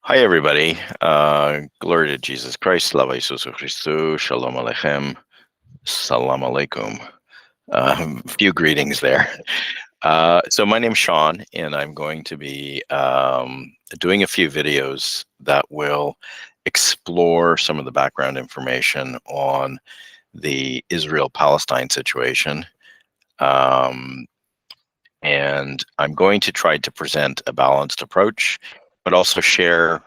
Hi, everybody. Glory to Jesus Christ. Slava Isusu Christu. Shalom Aleichem. Salam Alaikum. Few greetings there. So my name's Shawn, and I'm going to be doing a few videos that will explore some of the background information on the Israel-Palestine situation. And I'm going to try to present a balanced approach, but also share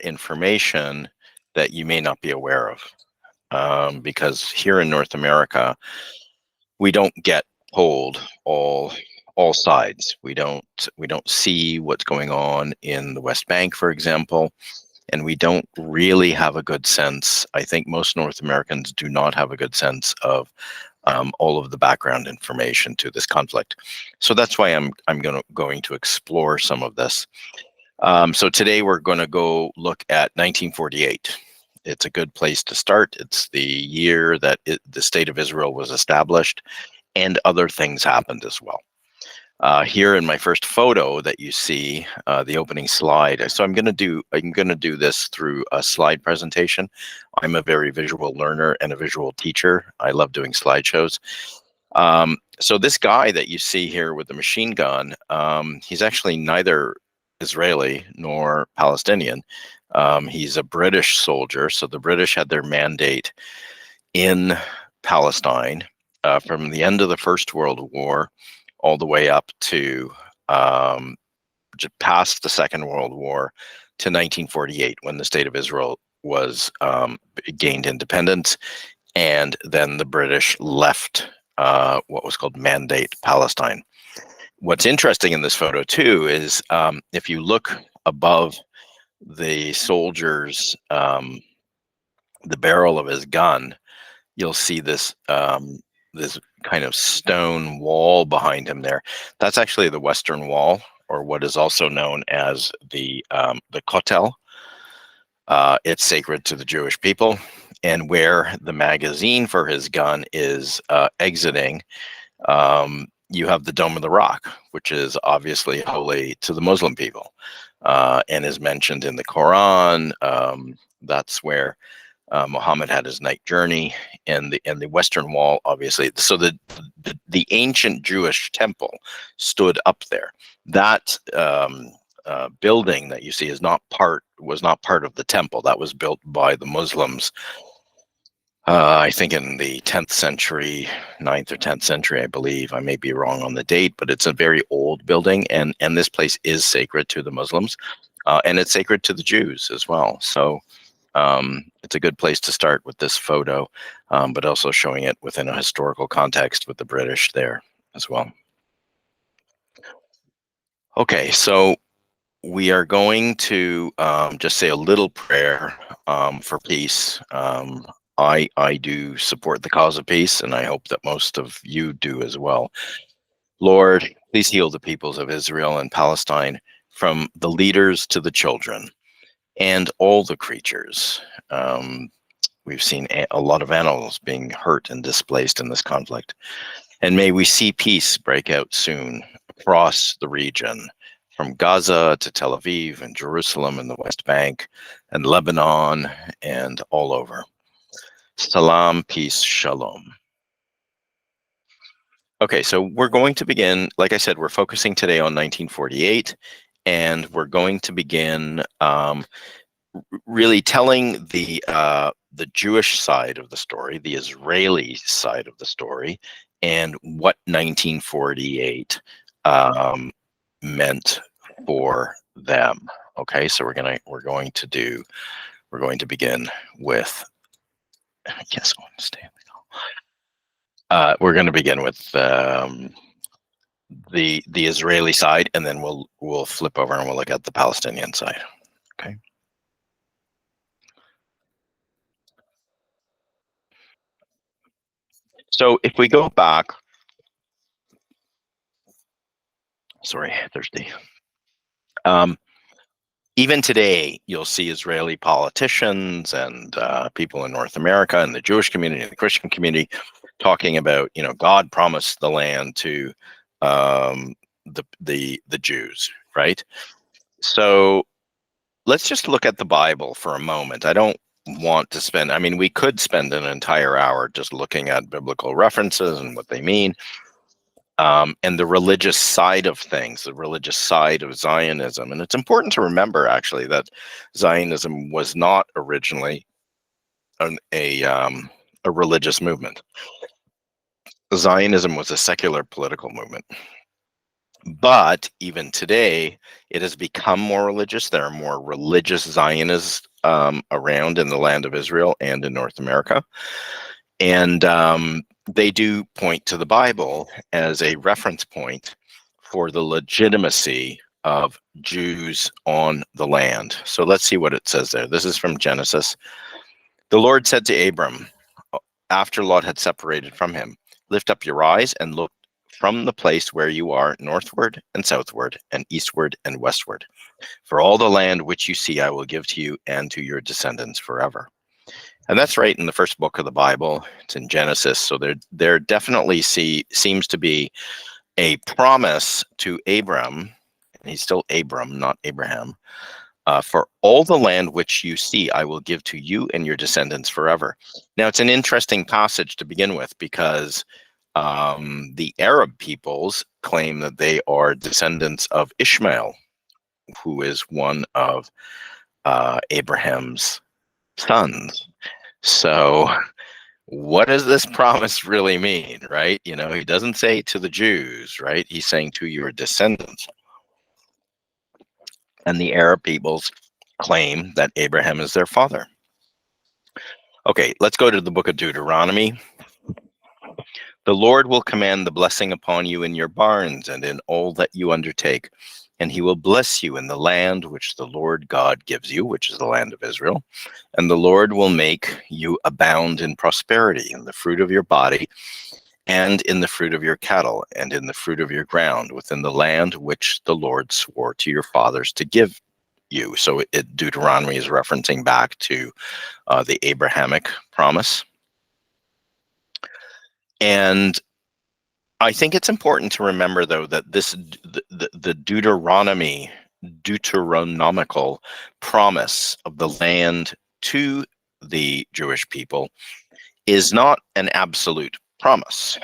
information that you may not be aware of, because here in North America, we don't get told all sides. We don't see what's going on in the West Bank, for example, and we don't really have a good sense. I think most North Americans do not have a good sense of all of the background information to this conflict. So that's why I'm going to explore some of this. So today we're going to go look at 1948. It's a good place to start. It's the year that the state of Israel was established, and other things happened as well. Here in my first photo that you see, the opening slide. So I'm going to do this through a slide presentation. I'm a very visual learner and a visual teacher. I love doing slideshows. So this guy that you see here with the machine gun, he's actually neither Israeli nor Palestinian. He's a British soldier. So the British had their mandate in Palestine from the end of the First World War all the way up to just past the Second World War to 1948, when the state of Israel was gained independence, and then the British left what was called Mandate Palestine. What's interesting in this photo too is if you look above the soldier's the barrel of his gun, you'll see this this kind of stone wall behind him there. That's actually the Western Wall, or what is also known as the Kotel. It's sacred to the Jewish people, and where the magazine for his gun is exiting, you have the Dome of the Rock, which is obviously holy to the Muslim people, and is mentioned in the Quran. That's where Muhammad had his night journey, and the Western Wall, obviously. So the ancient Jewish temple stood up there. That building that you see was not part of the temple. That was built by the Muslims. I think in the 10th century, 9th or 10th century, I believe. I may be wrong on the date, but it's a very old building, and this place is sacred to the Muslims, and it's sacred to the Jews as well. So it's a good place to start with this photo, but also showing it within a historical context with the British there as well. Okay, so we are going to just say a little prayer for peace. I do support the cause of peace, and I hope that most of you do as well. Lord, please heal the peoples of Israel and Palestine, from the leaders to the children and all the creatures. We've seen a lot of animals being hurt and displaced in this conflict. And may we see peace break out soon across the region, from Gaza to Tel Aviv and Jerusalem and the West Bank and Lebanon and all over. Salam, peace, shalom. Okay, so we're going to begin, like I said, we're focusing today on 1948, and we're going to begin really telling the Jewish side of the story, the Israeli side of the story, and what 1948 meant for them. Okay, so we're going to begin with. Yes, I want to stay. We're going to begin with the Israeli side, and then we'll flip over and we'll look at the Palestinian side. Okay. So if we go back, sorry, thirsty. Even today, you'll see Israeli politicians and people in North America and the Jewish community and the Christian community talking about, God promised the land to the Jews, right? So let's just look at the Bible for a moment. I don't want to spend, I mean, we could spend an entire hour just looking at biblical references and what they mean, and the religious side of things, the religious side of Zionism. And it's important to remember, actually, that Zionism was not originally a religious movement. Zionism was a secular political movement. But even today, it has become more religious. There are more religious Zionists around in the land of Israel and in North America. And they do point to the Bible as a reference point for the legitimacy of Jews on the land. So let's see what it says there. This is from Genesis. The Lord said to Abram, after Lot had separated from him, lift up your eyes and look from the place where you are northward and southward and eastward and westward. For all the land which you see, I will give to you and to your descendants forever. And that's right in the first book of the Bible. It's in Genesis. So there definitely seems to be a promise to Abram, and he's still Abram, not Abraham, for all the land which you see, I will give to you and your descendants forever. Now, it's an interesting passage to begin with because the Arab peoples claim that they are descendants of Ishmael, who is one of Abraham's sons. So what does this promise really mean, right? You know, he doesn't say to the Jews, right? He's saying to your descendants. And the Arab peoples claim that Abraham is their father. Okay, let's go to the book of Deuteronomy. The Lord will command the blessing upon you in your barns and in all that you undertake, and he will bless you in the land which the Lord God gives you, which is the land of Israel. And the Lord will make you abound in prosperity, in the fruit of your body, and in the fruit of your cattle, and in the fruit of your ground, within the land which the Lord swore to your fathers to give you. So Deuteronomy is referencing back to the Abrahamic promise. And I think it's important to remember, though, that the Deuteronomical promise of the land to the Jewish people is not an absolute promise.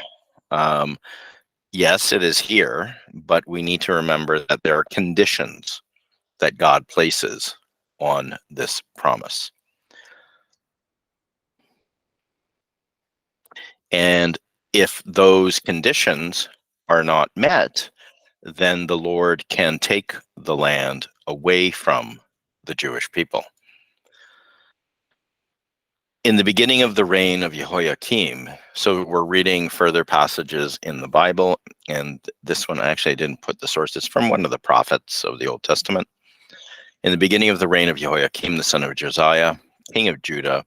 Yes, it is here, but we need to remember that there are conditions that God places on this promise. And if those conditions are not met, then the Lord can take the land away from the Jewish people. In the beginning of the reign of Jehoiakim, so we're reading further passages in the Bible, and this one, actually, I didn't put the source. It's from one of the prophets of the Old Testament. In the beginning of the reign of Jehoiakim, the son of Josiah, king of Judah,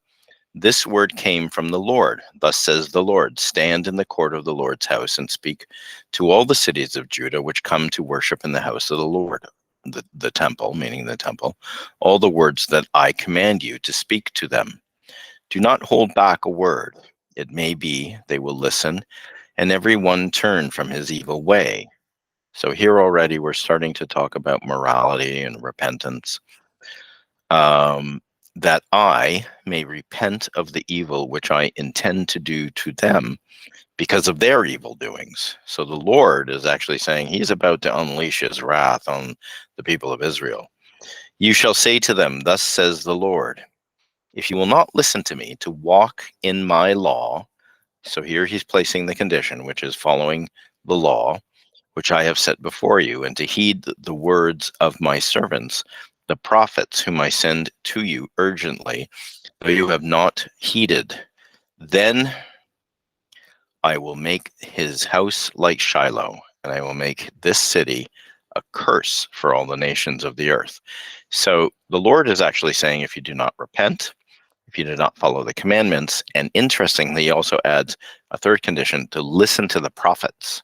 this word came from the Lord. Thus says the Lord, stand in the court of the Lord's house and speak to all the cities of Judah which come to worship in the house of the Lord, the temple, meaning the temple, all the words that I command you to speak to them. Do not hold back a word. It may be they will listen, and every one turn from his evil way. So here already we're starting to talk about morality and repentance. That I may repent of the evil which I intend to do to them because of their evil doings. So the Lord is actually saying he's about to unleash his wrath on the people of Israel. You shall say to them, thus says the Lord, if you will not listen to me to walk in my law, so here he's placing the condition, which is following the law, which I have set before you, and to heed the words of my servants, the prophets whom I send to you urgently, though you have not heeded, then I will make his house like Shiloh, and I will make this city a curse for all the nations of the earth. So the Lord is actually saying, if you do not repent, if you do not follow the commandments, and interestingly, he also adds a third condition, to listen to the prophets,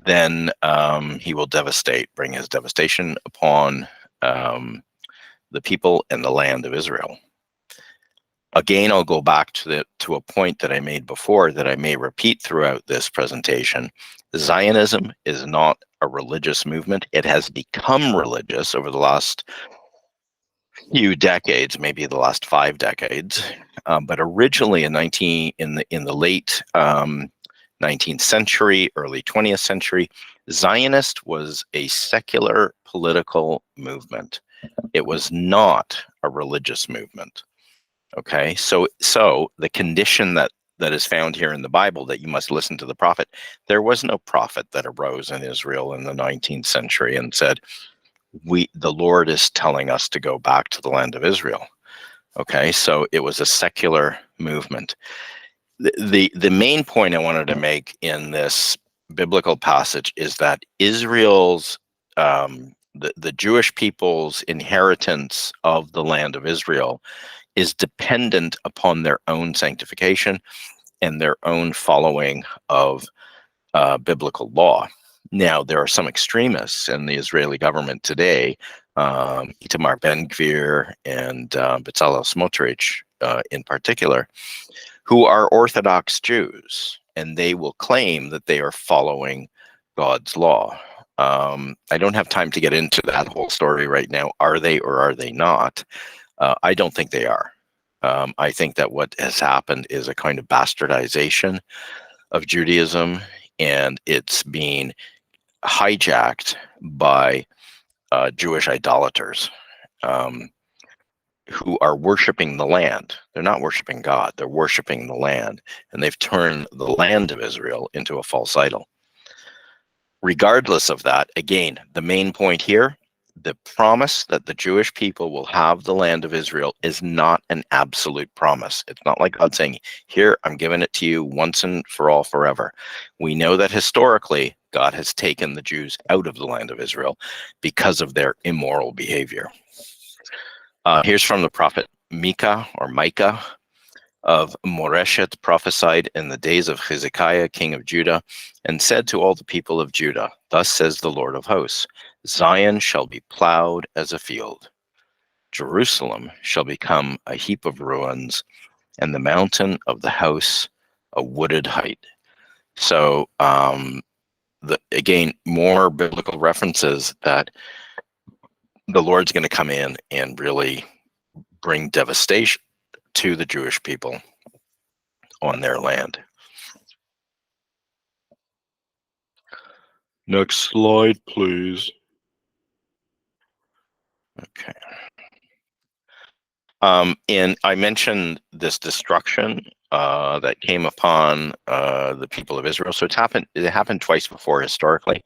then he will bring his devastation upon the people and the land of Israel. Again, I'll go back to a point that I made before that I may repeat throughout this presentation. Zionism is not a religious movement. It has become religious over the last few decades, maybe the last 5 decades. But originally in the late 19th century, early 20th century, Zionist was a secular political movement. It was not a religious movement. Okay, so the condition that is found here in the Bible, that you must listen to the prophet. There was no prophet that arose in Israel in the 19th century and said, the Lord is telling us to go back to the land of Israel. Okay, so it was a secular movement. The main point I wanted to make in this biblical passage is that Israel's the Jewish people's inheritance of the land of Israel is dependent upon their own sanctification and their own following of biblical law. Now, there are some extremists in the Israeli government today, Itamar Ben-Gvir and Bezalel Smotrich in particular, who are Orthodox Jews, and they will claim that they are following God's law. I don't have time to get into that whole story right now. Are they or are they not? I don't think they are. I think that what has happened is a kind of bastardization of Judaism, and it's being hijacked by Jewish idolaters who are worshiping the land. They're not worshiping God, they're worshiping the land, and they've turned the land of Israel into a false idol. Regardless of that, again, the main point here, the promise that the Jewish people will have the land of Israel is not an absolute promise. It's not like God saying, here, I'm giving it to you once and for all forever. We know that historically, God has taken the Jews out of the land of Israel because of their immoral behavior. Here's from the prophet Micah of Moreshet, prophesied in the days of Hezekiah, king of Judah, and said to all the people of Judah, thus says the Lord of hosts, Zion shall be plowed as a field. Jerusalem shall become a heap of ruins, and the mountain of the house a wooded height. So, again, more biblical references that the Lord's going to come in and really bring devastation to the Jewish people on their land. Next slide, please. Okay. And I mentioned this destruction that came upon the people of Israel. So it happened twice before historically.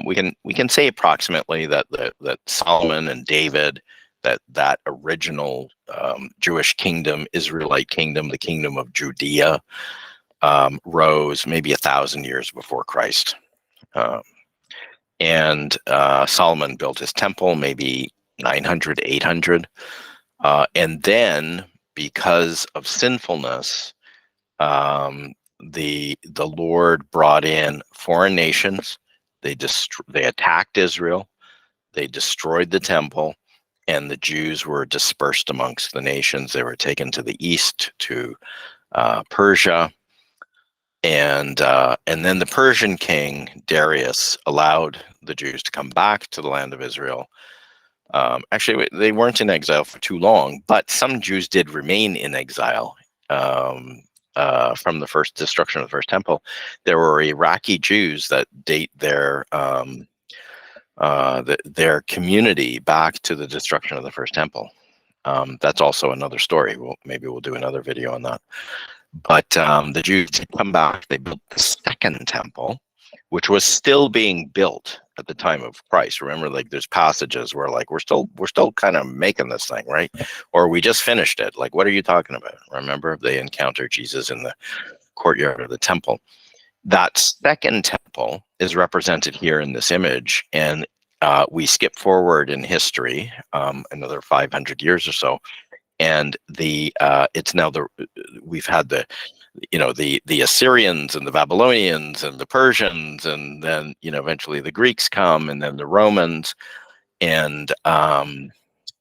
We can say approximately that that Solomon and David, that original Jewish kingdom, Israelite kingdom, the kingdom of Judea, rose maybe 1,000 years before Christ. And Solomon built his temple maybe 900, 800. And then, because of sinfulness, the Lord brought in foreign nations. They attacked Israel. They destroyed the temple, and the Jews were dispersed amongst the nations. They were taken to the east, to Persia. And then the Persian king Darius allowed the Jews to come back to the land of Israel. Actually, they weren't in exile for too long, but some Jews did remain in exile from the first destruction of the first temple. There were Iraqi Jews that date their community back to the destruction of the first temple. That's also another story. Maybe we'll do another video on that. But the Jews did come back. They built the second temple, which was still being built at the time of Christ. Remember, like, there's passages where, like, we're still kind of making this thing, right? Or we just finished it. Like, what are you talking about? Remember, they encountered Jesus in the courtyard of the temple. That second temple is represented here in this image, and we skip forward in history another 500 years or so, and it's now we've had the Assyrians and the Babylonians and the Persians, and then eventually the Greeks come, and then the Romans, and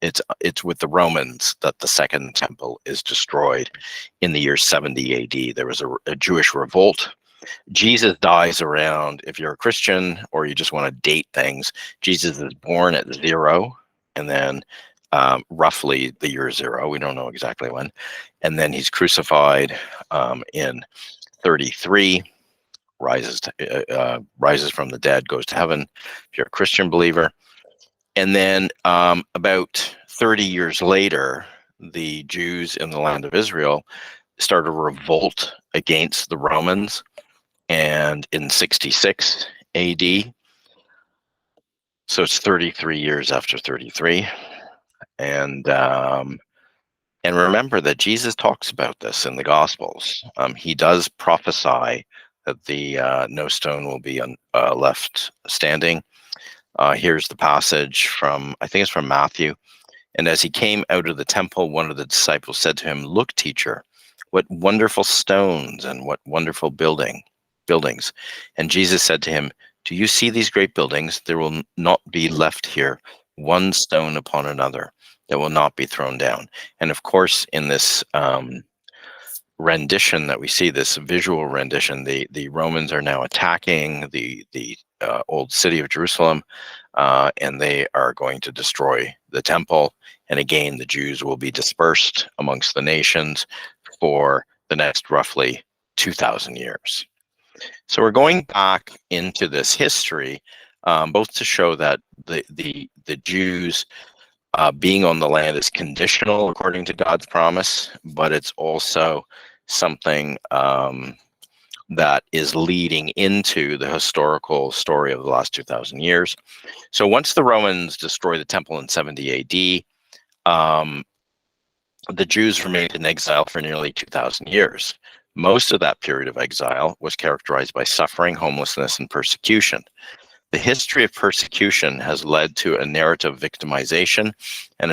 it's with the Romans that the second temple is destroyed in the year 70 AD. There was a Jewish revolt. Jesus dies around, if you're a Christian or you just want to date things, Jesus is born at 0, and then roughly the year zero. We don't know exactly when. And then he's crucified in 33, rises from the dead, goes to heaven, if you're a Christian believer. And then about 30 years later, the Jews in the land of Israel start a revolt against the Romans, and in 66 AD, so it's 33 years after 33. And remember that Jesus talks about this in the Gospels. He does prophesy that the no stone will be left standing. Here's the passage from, I think it's from Matthew. And as he came out of the temple, one of the disciples said to him, "Look, teacher, what wonderful stones and what wonderful buildings." And Jesus said to him, "Do you see these great buildings? There will not be left here one stone upon another that will not be thrown down." And of course, in this rendition that we see, this visual rendition, the Romans are now attacking the old city of Jerusalem, and they are going to destroy the temple. And again, the Jews will be dispersed amongst the nations for the next roughly 2,000 years. So we're going back into this history, both to show that the Jews being on the land is conditional according to God's promise, but it's also something that is leading into the historical story of the last 2,000 years. So once the Romans destroy the temple in 70 AD, the Jews remained in exile for nearly 2,000 years. Most of that period of exile was characterized by suffering, homelessness, and persecution. The history of persecution has led to a narrative victimization and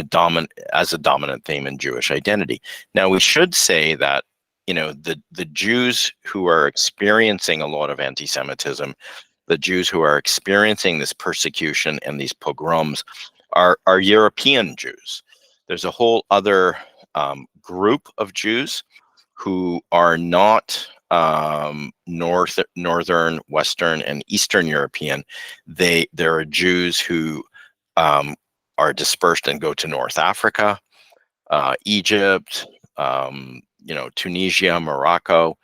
as a dominant theme in Jewish identity. Now, we should say that the Jews who are experiencing a lot of anti-Semitism, the Jews who are experiencing this persecution and these pogroms are European Jews. There's a whole other group of Jews who are not northern, Western, and Eastern European. There are Jews who are dispersed and go to North Africa, Egypt, Tunisia, Morocco.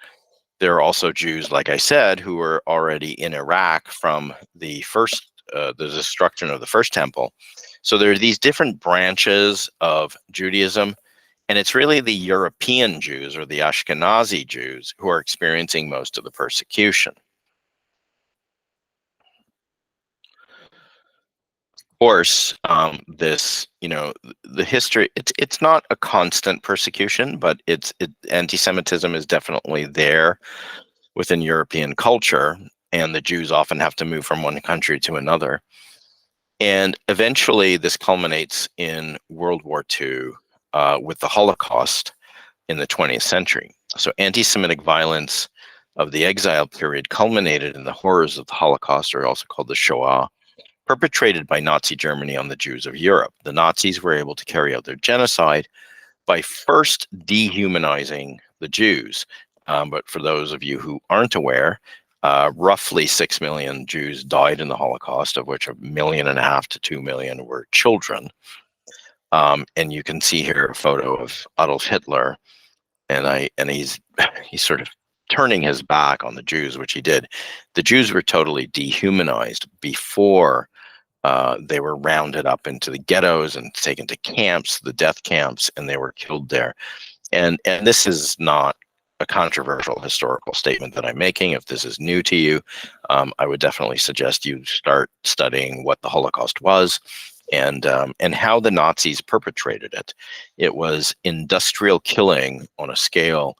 There are also Jews, like I said, who were already in Iraq from the destruction of the first temple. So there are these different branches of Judaism, and it's really the European Jews or the Ashkenazi Jews who are experiencing most of the persecution. Of course, the history, it's not a constant persecution, but anti-Semitism is definitely there within European culture, and the Jews often have to move from one country to another. And eventually this culminates in World War II with the Holocaust in the 20th century. So anti-Semitic violence of the exile period culminated in the horrors of the Holocaust, or also called the Shoah, perpetrated by Nazi Germany on the Jews of Europe. The Nazis were able to carry out their genocide by first dehumanizing the Jews. But for those of you who aren't aware, roughly 6 million Jews died in the Holocaust, of which 1.5 million to 2 million were children. And you can see here a photo of Adolf Hitler, and he's sort of turning his back on the Jews, which he did. The Jews were totally dehumanized before they were rounded up into the ghettos and taken to camps, the death camps, and they were killed there. And this is not a controversial historical statement that I'm making. If this is new to you, I would definitely suggest you start studying what the Holocaust was and how the Nazis perpetrated it. It was industrial killing on a scale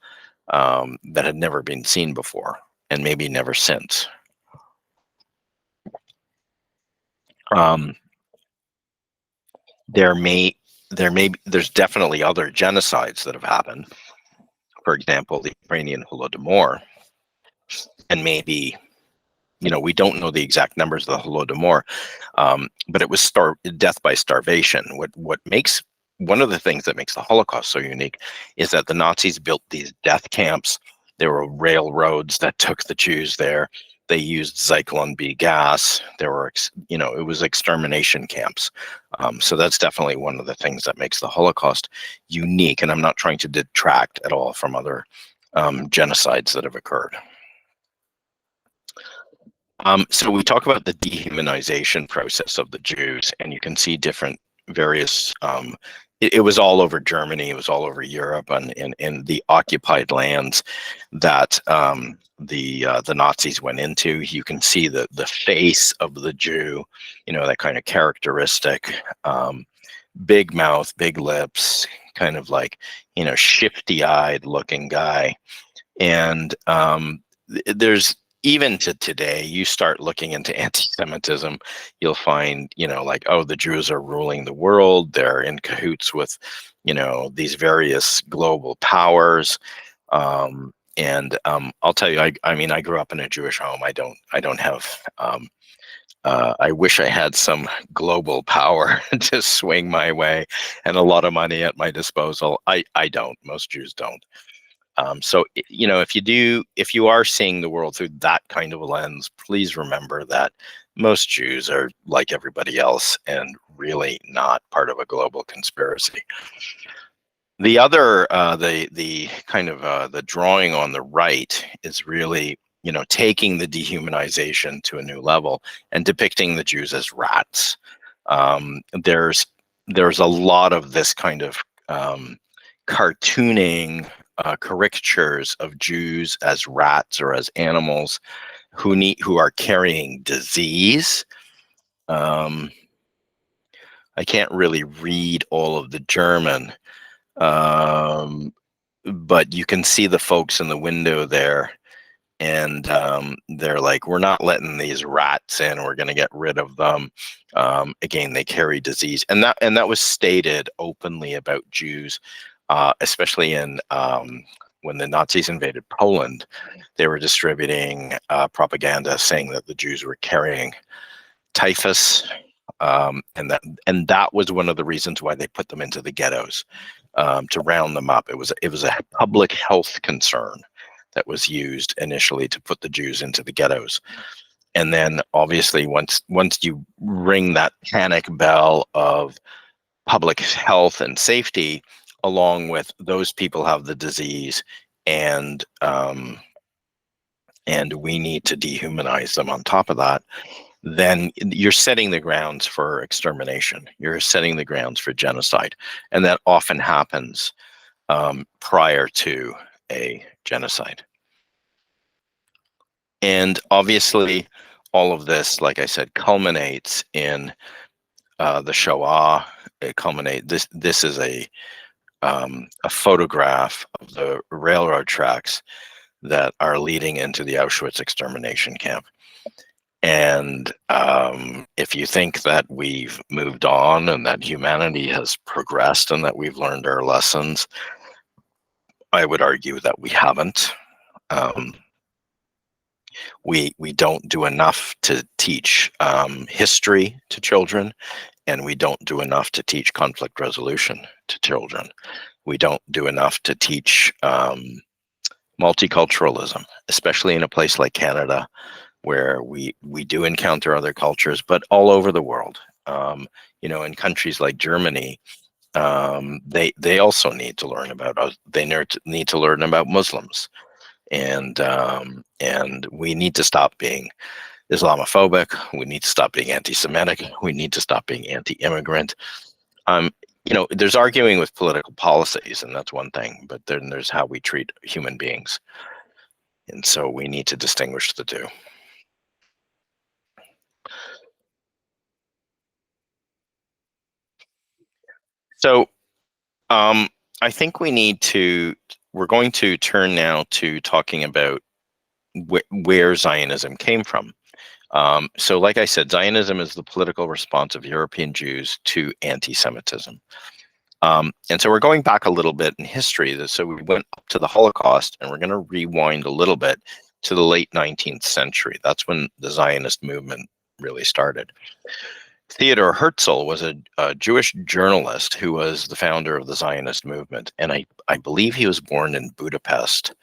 that had never been seen before, and maybe never since. There's definitely other genocides that have happened. For example, the Ukrainian Holodomor, and maybe, we don't know the exact numbers of the Holodomor, but it was death by starvation. One of the things that makes the Holocaust so unique is that the Nazis built these death camps. There were railroads that took the Jews there. They used Zyklon B gas. There were, it was extermination camps. So that's definitely one of the things that makes the Holocaust unique. And I'm not trying to detract at all from other genocides that have occurred. So we talk about the dehumanization process of the Jews, and you can see different various. It was all over Germany. It was all over Europe, and in the occupied lands that the Nazis went into. You can see the face of the Jew, that kind of characteristic, big mouth, big lips, kind of like shifty-eyed looking guy, and there's even to today, you start looking into anti-Semitism, you'll find, like, oh, the Jews are ruling the world. They're in cahoots with, these various global powers. And I'll tell you, I mean, I grew up in a Jewish home. I don't have, I wish I had some global power to swing my way and a lot of money at my disposal. I don't. Most Jews don't. So, if you are seeing the world through that kind of a lens, please remember that most Jews are like everybody else and really not part of a global conspiracy. The other, the kind of the drawing on the right is really, taking the dehumanization to a new level and depicting the Jews as rats. There's a lot of this kind of cartooning caricatures of Jews as rats or as animals who are carrying disease. I can't really read all of the German, but you can see the folks in the window there, and they're like, we're not letting these rats in. We're going to get rid of them. Again, they carry disease, and that was stated openly about Jews. Especially in when the Nazis invaded Poland, they were distributing propaganda saying that the Jews were carrying typhus, and that was one of the reasons why they put them into the ghettos, to round them up. It was a public health concern that was used initially to put the Jews into the ghettos. And then obviously once you ring that panic bell of public health and safety, along with those people have the disease, and we need to dehumanize them on top of that, then you're setting the grounds for extermination. You're setting the grounds for genocide. And that often happens prior to a genocide. And obviously, all of this, like I said, culminates in the Shoah. This is a photograph of the railroad tracks that are leading into the Auschwitz extermination camp. And if you think that we've moved on and that humanity has progressed and that we've learned our lessons, I would argue that we haven't. We don't do enough to teach history to children, and we don't do enough to teach conflict resolution to children. We don't do enough to teach multiculturalism, especially in a place like Canada, where we do encounter other cultures, but all over the world. In countries like Germany, they also need to learn about need to learn about Muslims, and we need to stop being Islamophobic. We need to stop being anti-Semitic. We need to stop being anti-immigrant. There's arguing with political policies, and that's one thing, but then there's how we treat human beings. And so we need to distinguish the two. So I think we're going to turn now to talking about where Zionism came from. So like I said, Zionism is the political response of European Jews to anti-Semitism. And so we're going back a little bit in history. So we went up to the Holocaust, and we're going to rewind a little bit to the late 19th century. That's when the Zionist movement really started. Theodor Herzl was a Jewish journalist who was the founder of the Zionist movement. And I believe he was born in Budapest.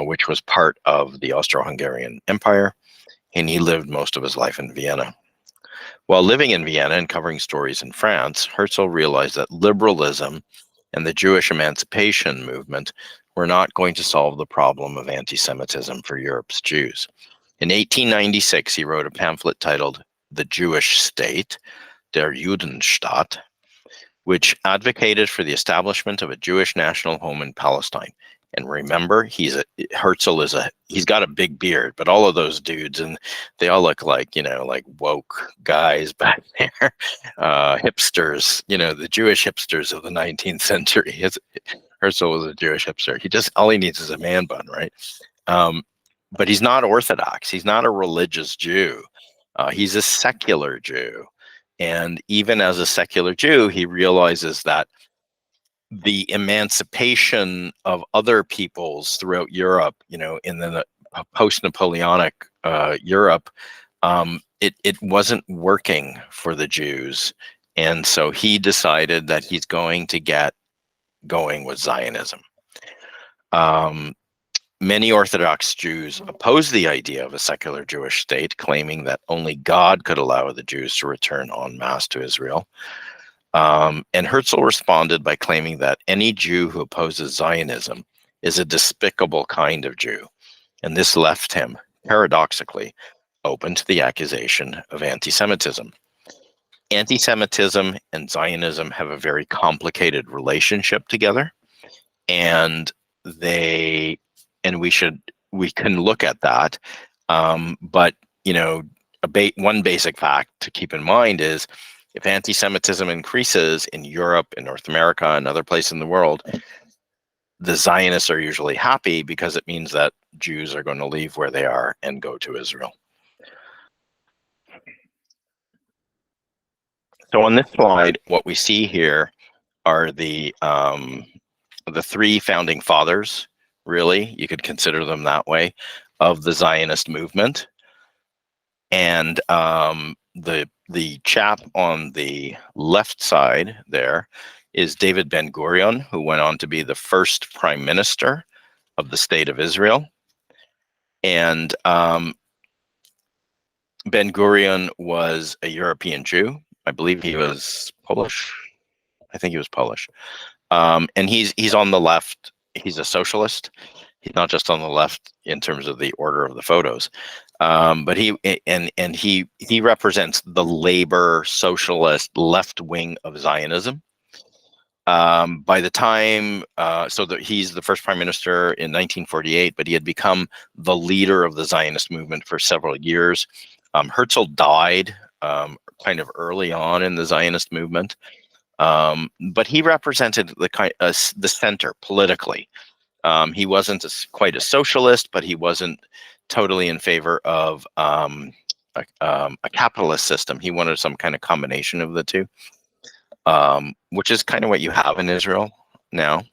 which was part of the Austro-Hungarian Empire, and he lived most of his life in Vienna. While living in Vienna and covering stories in France, Herzl realized that liberalism and the Jewish emancipation movement were not going to solve the problem of anti-Semitism for Europe's Jews. In 1896, he wrote a pamphlet titled The Jewish State, Der Judenstaat, which advocated for the establishment of a Jewish national home in Palestine. And remember, he's got a big beard, but all of those dudes, and they all look like, like woke guys back there, hipsters, the Jewish hipsters of the 19th century. Herzl was a Jewish hipster. All he needs is a man bun, right? But he's not Orthodox. He's not a religious Jew. He's a secular Jew. And even as a secular Jew, he realizes that the emancipation of other peoples throughout Europe, in the post-Napoleonic Europe, it wasn't working for the Jews. And so he decided that he's going to get going with Zionism. Many Orthodox Jews opposed the idea of a secular Jewish state, claiming that only God could allow the Jews to return en masse to Israel. And Herzl responded by claiming that any Jew who opposes Zionism is a despicable kind of Jew. And this left him, paradoxically, open to the accusation of anti-Semitism. Anti-Semitism and Zionism have a very complicated relationship together, and we can look at that. But one basic fact to keep in mind is, if anti-Semitism increases in Europe, in North America, and other places in the world, the Zionists are usually happy because it means that Jews are going to leave where they are and go to Israel. So on this slide, what we see here are the three founding fathers, really, you could consider them that way, of the Zionist movement. And the chap on the left side there is David Ben-Gurion, who went on to be the first prime minister of the state of Israel. And Ben-Gurion was a European Jew. I believe he was Polish. I think he was Polish. And he's on the left. He's a socialist. He's not just on the left in terms of the order of the photos, but he represents the labor socialist left wing of Zionism. By the time, he's the first prime minister in 1948, but he had become the leader of the Zionist movement for several years. Herzl died kind of early on in the Zionist movement, but he represented the center politically. He wasn't quite a socialist, but he wasn't totally in favor of a capitalist system. He wanted some kind of combination of the two, which is kind of what you have in Israel now.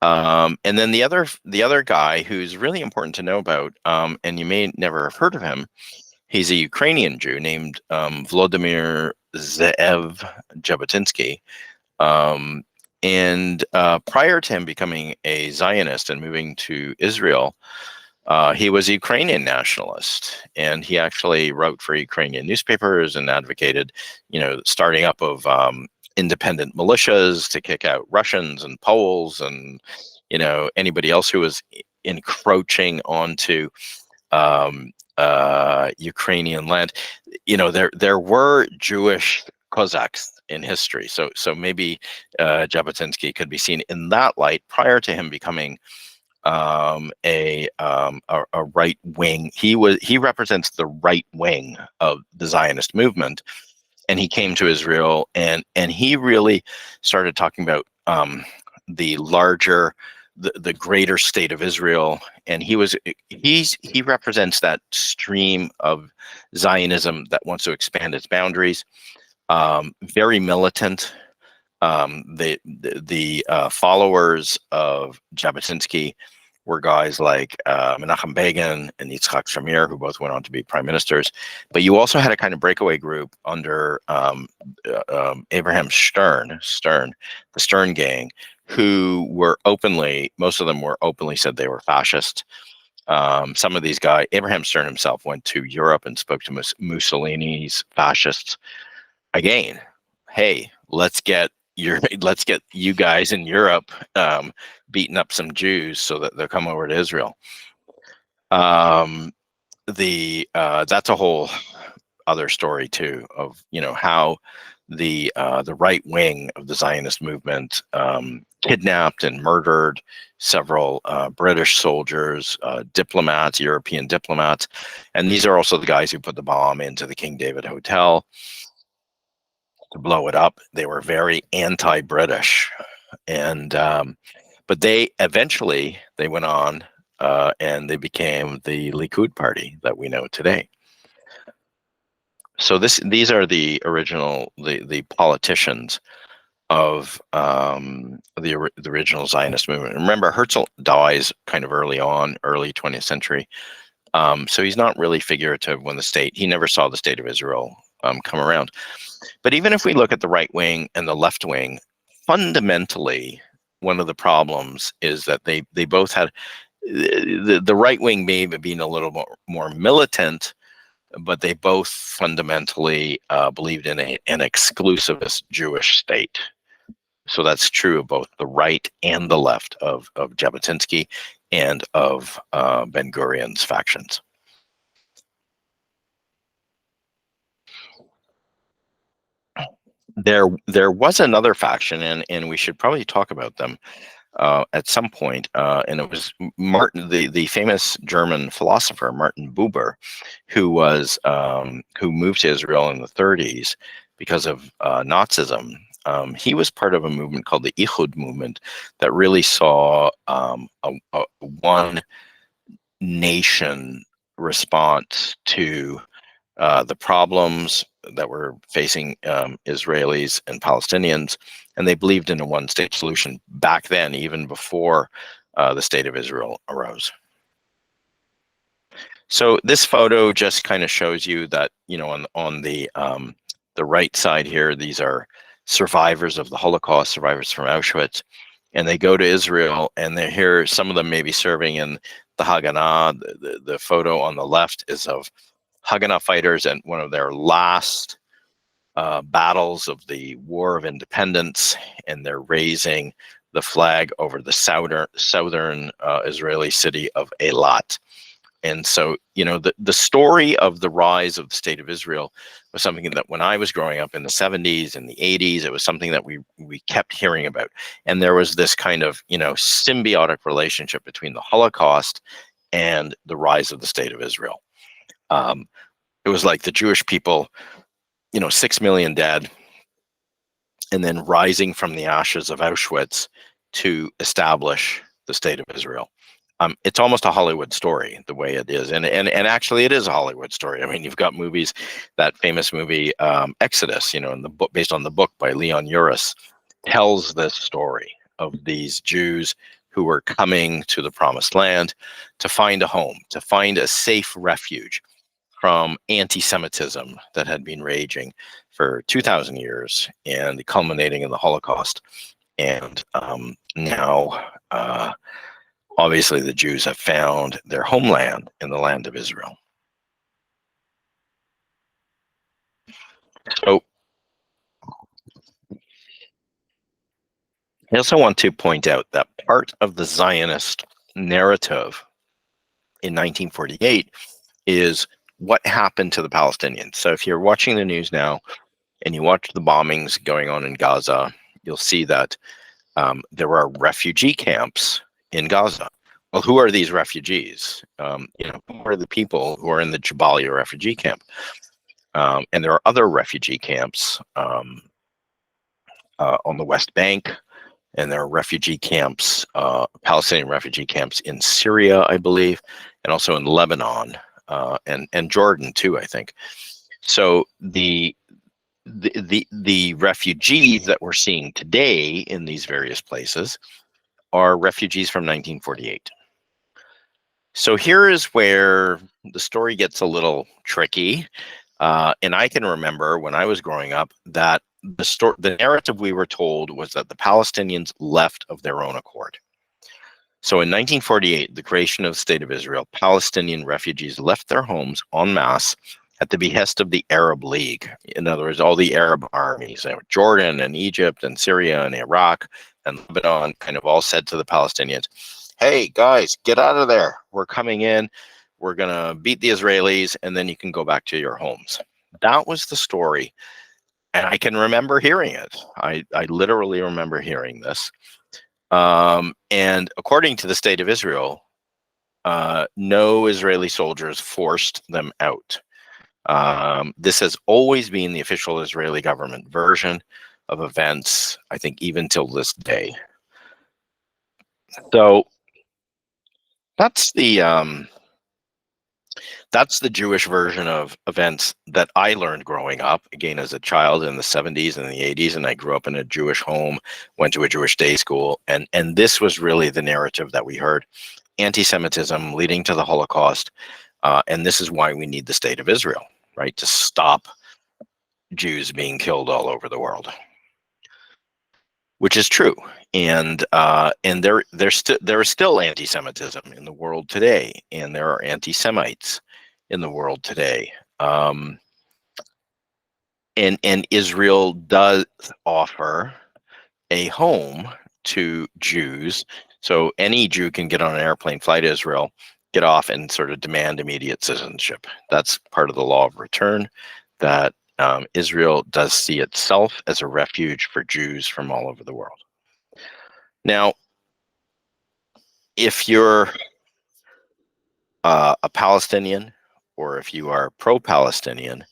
And then the other guy who's really important to know about, and you may never have heard of him, he's a Ukrainian Jew named Volodymyr Zeev Jabotinsky. And prior to him becoming a Zionist and moving to Israel, he was a Ukrainian nationalist, and he actually wrote for Ukrainian newspapers and advocated, starting up of independent militias to kick out Russians and Poles and, anybody else who was encroaching onto Ukrainian land. There were Jewish Cossacks in history, so maybe Jabotinsky could be seen in that light prior to him becoming a right wing. He represents the right wing of the Zionist movement, and he came to Israel and he really started talking about the greater state of Israel, and he represents that stream of Zionism that wants to expand its boundaries. Very militant. The followers of Jabotinsky were guys like Menachem Begin and Yitzhak Shamir, who both went on to be prime ministers. But you also had a kind of breakaway group under Abraham Stern, the Stern gang, who were openly, most of them were openly said they were fascist. Some of these guys, Abraham Stern himself went to Europe and spoke to Mussolini's fascists again. Hey, let's get you guys in Europe beating up some Jews so that they'll come over to Israel. That's a whole other story too, of how the right wing of the Zionist movement kidnapped and murdered several British soldiers, diplomats, European diplomats, and these are also the guys who put the bomb into the King David Hotel to blow it up. They were very anti-British, and but they eventually went on and they became the Likud party that we know today. So these are the original the politicians of the original Zionist movement. Remember, Herzl dies kind of early on, early 20th century. So he's not really figurative when he never saw the state of Israel come around. But even if we look at the right wing and the left wing, fundamentally, one of the problems is that they both had the right wing may have been a little more militant, but they both fundamentally believed in an exclusivist Jewish state. So that's true of both the right and the left of Jabotinsky and of Ben-Gurion's factions. There was another faction, and we should probably talk about them at some point, and it was Martin, the famous German philosopher Martin Buber, who moved to Israel in the 30s because of Nazism. He was part of a movement called the Ichud movement that really saw a one nation response to the problems that were facing Israelis and Palestinians, and they believed in a one-state solution back then, even before the state of Israel arose. So this photo just kind of shows you that, on the right side here, these are survivors of the Holocaust, survivors from Auschwitz, and they go to Israel, and they're here. Some of them may be serving in the Haganah. The photo on the left is of Haganah fighters and one of their last battles of the War of Independence, and they're raising the flag over the southern Israeli city of Eilat. And so, the story of the rise of the state of Israel was something that when I was growing up in the 70s and the 80s, it was something that we kept hearing about. And there was this kind of, symbiotic relationship between the Holocaust and the rise of the state of Israel. It was like the Jewish people, 6 million dead, and then rising from the ashes of Auschwitz to establish the state of Israel. It's almost a Hollywood story, the way it is, and actually it is a Hollywood story. I mean, you've got movies, that famous movie Exodus, in the book, based on the book by Leon Uris, tells this story of these Jews who were coming to the Promised Land to find a home, to find a safe refuge from anti-Semitism that had been raging for 2,000 years and culminating in the Holocaust. And now, obviously, the Jews have found their homeland in the land of Israel. So I also want to point out that part of the Zionist narrative in 1948 is what happened to the Palestinians. So if you're watching the news now and you watch the bombings going on in Gaza, you'll see that there are refugee camps in Gaza. Well, who are these refugees? Who are the people who are in the Jabalia refugee camp? And there are other refugee camps on the West Bank, and there are refugee camps, Palestinian refugee camps in Syria, I believe, and also in Lebanon and Jordan too, I think. So the refugees that we're seeing today in these various places are refugees from 1948. So here is where the story gets a little tricky. And I can remember when I was growing up that the narrative we were told was that the Palestinians left of their own accord. So in 1948, the creation of the State of Israel, Palestinian refugees left their homes en masse at the behest of the Arab League. In other words, all the Arab armies, Jordan and Egypt and Syria and Iraq and Lebanon, kind of all said to the Palestinians, hey, guys, get out of there. We're coming in. We're going to beat the Israelis, and then you can go back to your homes. That was the story. And I can remember hearing it. I literally remember hearing this. And according to the State of Israel, no Israeli soldiers forced them out. This has always been the official Israeli government version of events, I think, even till this day. So that's the Jewish version of events that I learned growing up, again, as a child in the 70s and the 80s, and I grew up in a Jewish home, went to a Jewish day school, and this was really the narrative that we heard. Anti-Semitism leading to the Holocaust, and this is why we need the State of Israel, right, to stop Jews being killed all over the world, which is true. And there is still anti-Semitism in the world today, and there are anti-Semites in the world today. And Israel does offer a home to Jews. So any Jew can get on an airplane, fly to Israel, get off, and sort of demand immediate citizenship. That's part of the law of return, that Israel does see itself as a refuge for Jews from all over the world. Now, if you're a Palestinian, or if you are pro-Palestinian,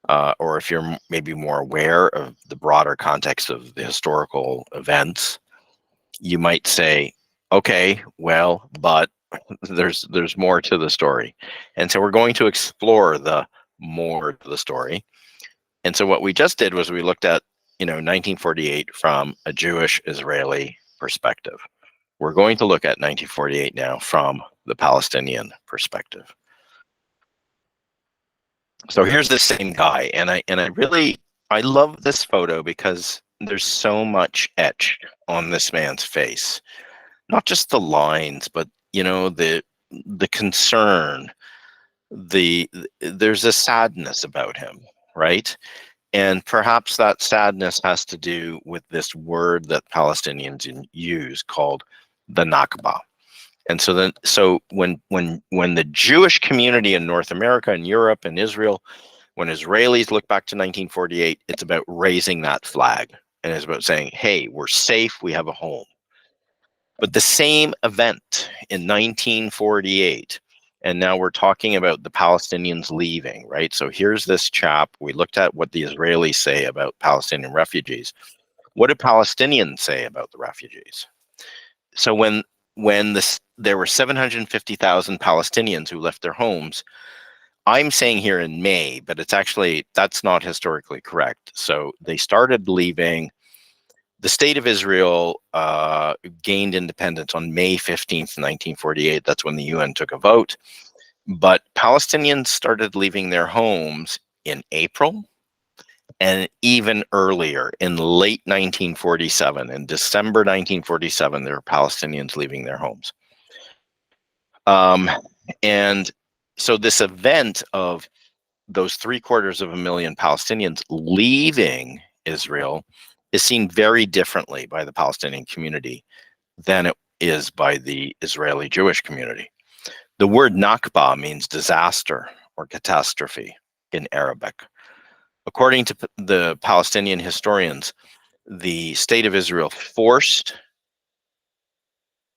or if you're maybe more aware of the broader context of the historical events, you might say, okay, well, but there's more to the story. And so we're going to explore the more to the story. And so what we just did was we looked at, 1948 from a Jewish Israeli perspective. We're going to look at 1948 now from the Palestinian perspective. So here's the same guy, and I love this photo because there's so much etched on this man's face. Not just the lines, but the concern, there's a sadness about him, right? And perhaps that sadness has to do with this word that Palestinians use called the Nakba. And so when the Jewish community in North America and Europe and Israel, when Israelis look back to 1948, it's about raising that flag, and it's about saying, hey, we're safe, we have a home. But the same event in 1948, and now we're talking about the Palestinians leaving, right? So here's this chap. We looked at what the Israelis say about Palestinian refugees. What do Palestinians say about the refugees? So when there were 750,000 Palestinians who left their homes, I'm saying here in May, but that's not historically correct. So they started leaving. The State of Israel gained independence on May 15th, 1948. That's when the UN took a vote. But Palestinians started leaving their homes in April, and even earlier, in late 1947. In December 1947, there were Palestinians leaving their homes. And so this event of those 750,000 Palestinians leaving Israel is seen very differently by the Palestinian community than it is by the Israeli Jewish community. The word Nakba means disaster or catastrophe in Arabic. According to the Palestinian historians, the State of Israel forced,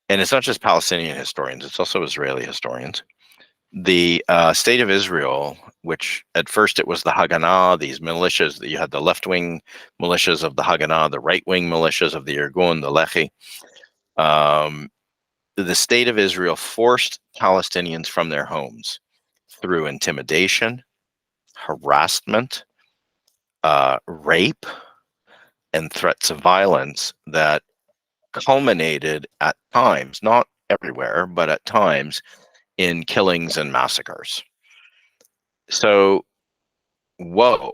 and it's not just Palestinian historians, it's also Israeli historians, the State of Israel, which at first it was the Haganah, these militias, that you had the left-wing militias of the Haganah, the right-wing militias of the Irgun, the Lehi. The State of Israel forced Palestinians from their homes through intimidation, harassment, rape, and threats of violence that culminated at times, not everywhere, but at times, in killings and massacres. So whoa,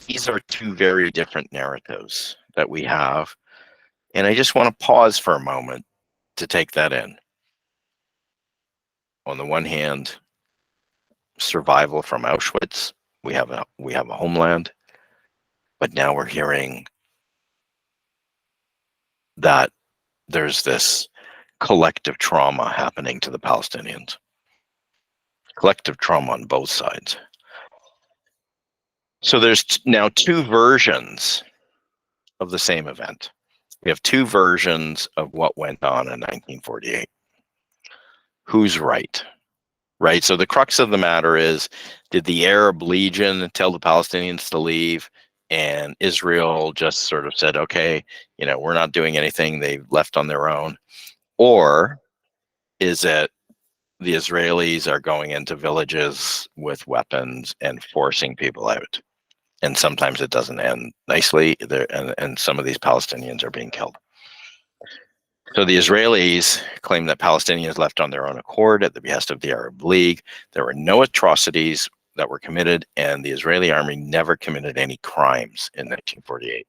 these are two very different narratives that we have. And I just want to pause for a moment to take that in. On the one hand, survival from Auschwitz, we have a homeland, but now we're hearing that there's this collective trauma happening to the Palestinians. Collective trauma on both sides. So there's now two versions of the same event. We have two versions of what went on in 1948. Who's right? Right? So the crux of the matter is, did the Arab Legion tell the Palestinians to leave, and Israel just sort of said, okay, we're not doing anything, they left on their own? Or is it the Israelis are going into villages with weapons and forcing people out? And sometimes it doesn't end nicely, and some of these Palestinians are being killed. So the Israelis claim that Palestinians left on their own accord at the behest of the Arab League. There were no atrocities that were committed, and the Israeli army never committed any crimes in 1948.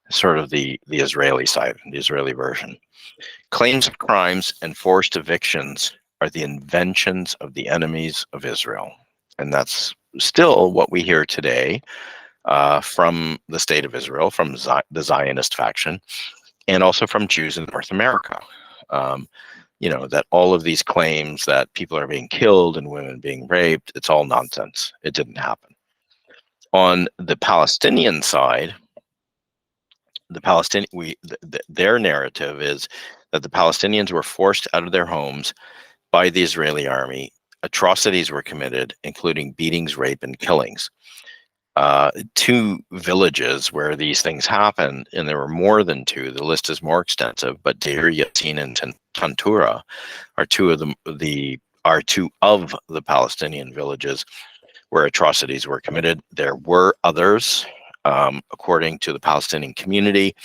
Sort of the Israeli side, the Israeli version. Claims of crimes and forced evictions are the inventions of the enemies of Israel. And that's still what we hear today from the state of Israel, from the Zionist faction, and also from Jews in North America. That all of these claims that people are being killed and women being raped, it's all nonsense. It didn't happen. On the Palestinian side, their narrative is that the Palestinians were forced out of their homes by the Israeli army. Atrocities were committed, including beatings, rape, and killings. Two villages where these things happen, and there were more than two. The list is more extensive, but Deir Yassin and Tantura are two of the Palestinian villages where atrocities were committed. There were others, according to the Palestinian community.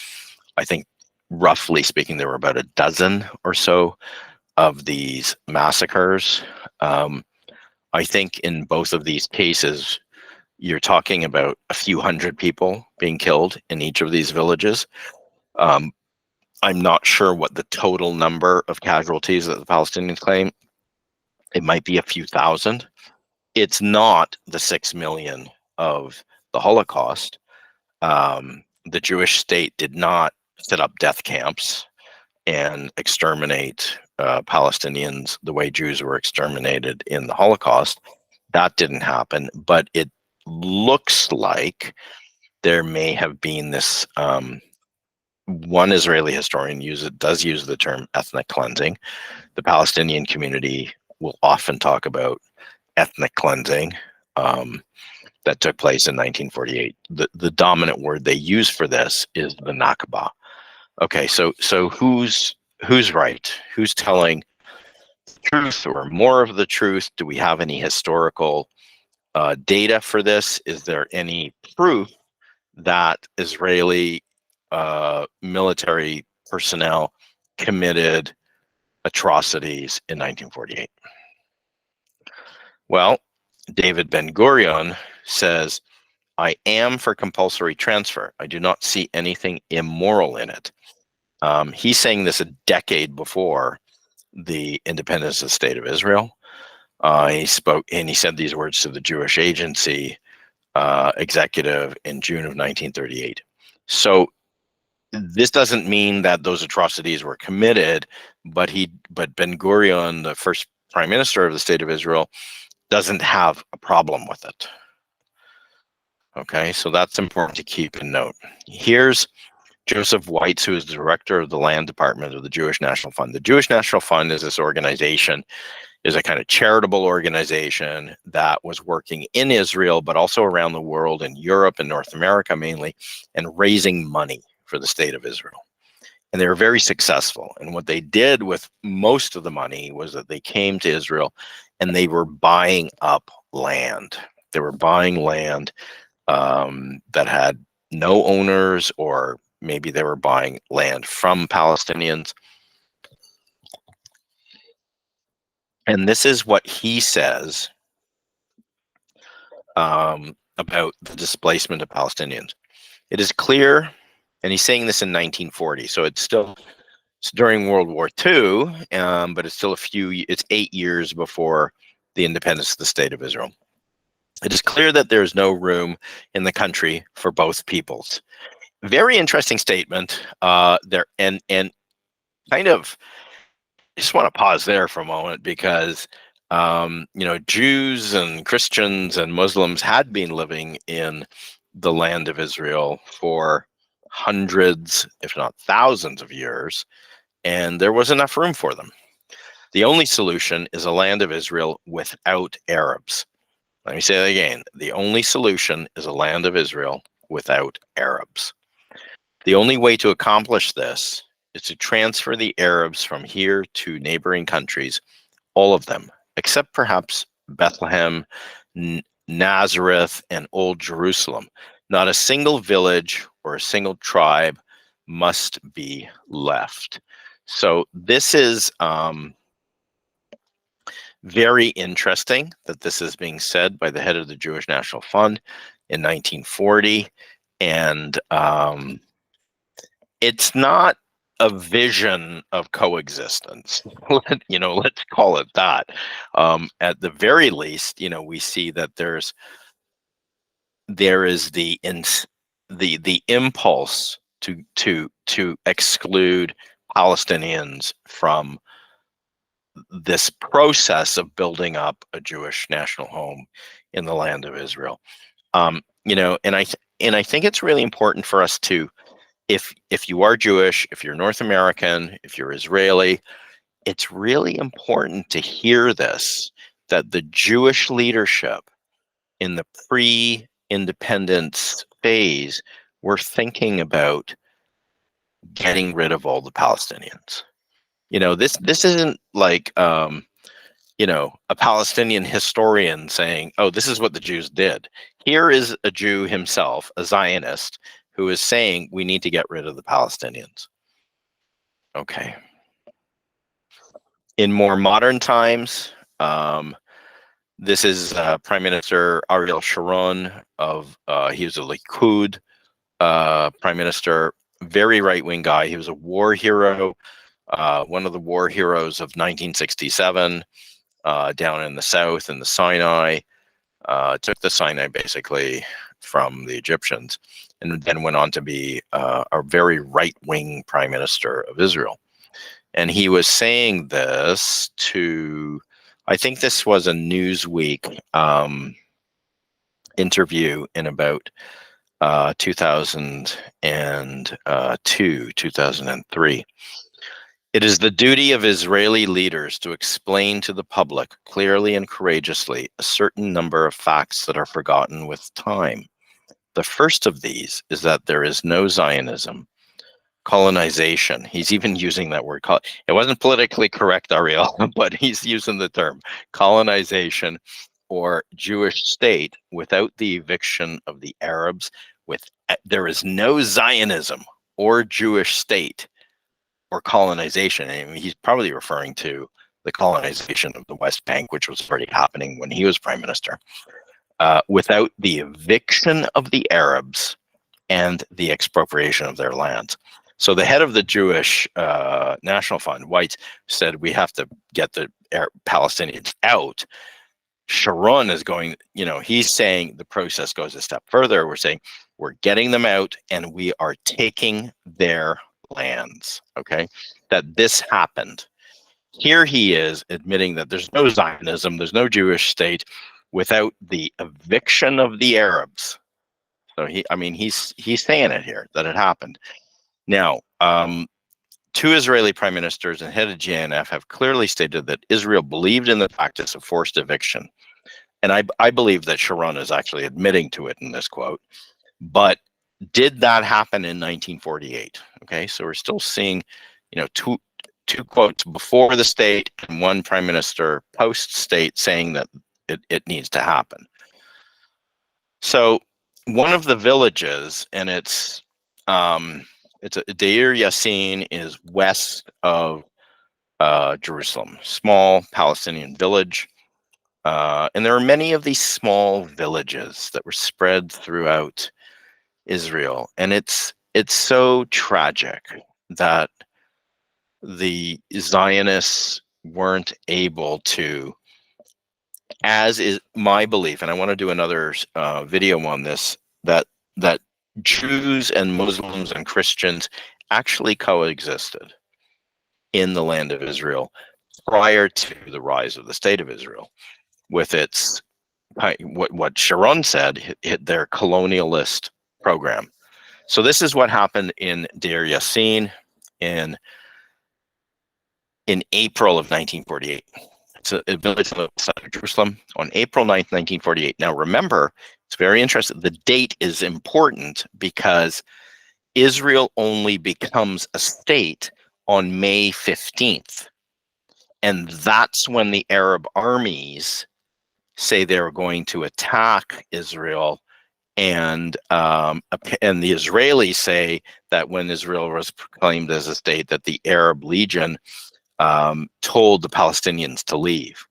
I think, roughly speaking, there were about a dozen or so of these massacres. I think in both of these cases, you're talking about a few hundred people being killed in each of these villages. I'm not sure what the total number of casualties that the Palestinians claim. It might be a few thousand. It's not the 6 million of the Holocaust. The Jewish state did not set up death camps and exterminate Palestinians the way Jews were exterminated in the Holocaust. That didn't happen, but it looks like there may have been this. One Israeli historian does use the term ethnic cleansing. The Palestinian community will often talk about ethnic cleansing that took place in 1948. The dominant word they use for this is the Nakba. Okay, so who's right? Who's telling the truth or more of the truth? Do we have any historical data for this? Is there any proof that Israeli military personnel committed atrocities in 1948? Well, David Ben-Gurion says, I am for compulsory transfer. I do not see anything immoral in it. He's saying this a decade before the independence of the State of Israel. He spoke and he said these words to the Jewish Agency executive in June of 1938. So this doesn't mean that those atrocities were committed, but Ben-Gurion, the first prime minister of the State of Israel, doesn't have a problem with it. Okay, so that's important to keep in note. Here's Joseph Weitz, who is the director of the land department of the Jewish National Fund. The Jewish National Fund is this organization, is a kind of charitable organization that was working in Israel, but also around the world, in Europe and North America mainly, and raising money for the state of Israel. And they were very successful. And what they did with most of the money was that they came to Israel and they were buying up land. They were buying land that had no owners, or maybe they were buying land from Palestinians. And this is what he says about the displacement of Palestinians. It is clear, and he's saying this in 1940, so it's during World War II, but it's still it's 8 years before the independence of the State of Israel. It is clear that there is no room in the country for both peoples. Very interesting statement there, and kind of, I just want to pause there for a moment because Jews and Christians and Muslims had been living in the land of Israel for hundreds, if not thousands of years, and there was enough room for them. The only solution is a land of Israel without Arabs. Let me say that again. The only solution is a land of Israel without Arabs. The only way to accomplish this is to transfer the Arabs from here to neighboring countries, all of them, except perhaps Bethlehem, Nazareth, and Old Jerusalem. Not a single village or a single tribe must be left. So this is very interesting that this is being said by the head of the Jewish National Fund in 1940. And it's not a vision of coexistence. Let's call it that. At the very least, we see that there is the impulse to exclude Palestinians from this process of building up a Jewish national home in the land of Israel. And I think it's really important for us to, if you are Jewish, if you're North American, if you're Israeli, it's really important to hear this, that the Jewish leadership in the pre-independence phase were thinking about getting rid of all the Palestinians. This isn't like a Palestinian historian saying, oh, this is what the Jews did. Here is a Jew himself, a Zionist, who is saying we need to get rid of the Palestinians. Okay. In more modern times, this is Prime Minister Ariel Sharon he was a Likud Prime Minister, very right-wing guy. He was a war hero, one of the war heroes of 1967, down in the south in the Sinai. Took the Sinai basically from the Egyptians, and then went on to be a very right-wing Prime Minister of Israel. And he was saying this to, I think this was a Newsweek interview in about 2002, 2003. It is the duty of Israeli leaders to explain to the public clearly and courageously a certain number of facts that are forgotten with time. The first of these is that there is no Zionism, colonization. He's even using that word. It wasn't politically correct, Ariel, but he's using the term colonization or Jewish state without the eviction of the Arabs. There is no Zionism or Jewish state or colonization. I mean, he's probably referring to the colonization of the West Bank, which was already happening when he was prime minister, without the eviction of the Arabs and the expropriation of their lands. So the head of the Jewish National Fund, White, said we have to get the Palestinians out. Sharon is going, he's saying the process goes a step further. We're saying we're getting them out and we are taking their lands, okay? That this happened. Here he is admitting that there's no Zionism, there's no Jewish state without the eviction of the Arabs. So he's saying it here, that it happened. Now, two Israeli prime ministers and head of JNF have clearly stated that Israel believed in the practice of forced eviction. And I believe that Sharon is actually admitting to it in this quote. But did that happen in 1948? Okay, so we're still seeing, two quotes before the state and one prime minister post-state saying that it needs to happen. So one of the villages, and it's Deir Yassin, is west of Jerusalem, small Palestinian village. And there are many of these small villages that were spread throughout Israel. And it's so tragic that the Zionists weren't able to, as is my belief, and I want to do another video on this, that Jews and Muslims and Christians actually coexisted in the land of Israel prior to the rise of the state of Israel, with its what Sharon said, their colonialist program. So this is what happened in Deir Yassin in April of 1948. It's a village outside of Jerusalem on April 9th, 1948. Now remember, it's very interesting. The date is important because Israel only becomes a state on May 15th. And that's when the Arab armies say they're going to attack Israel. And the Israelis say that when Israel was proclaimed as a state, that the Arab Legion told the Palestinians to leave.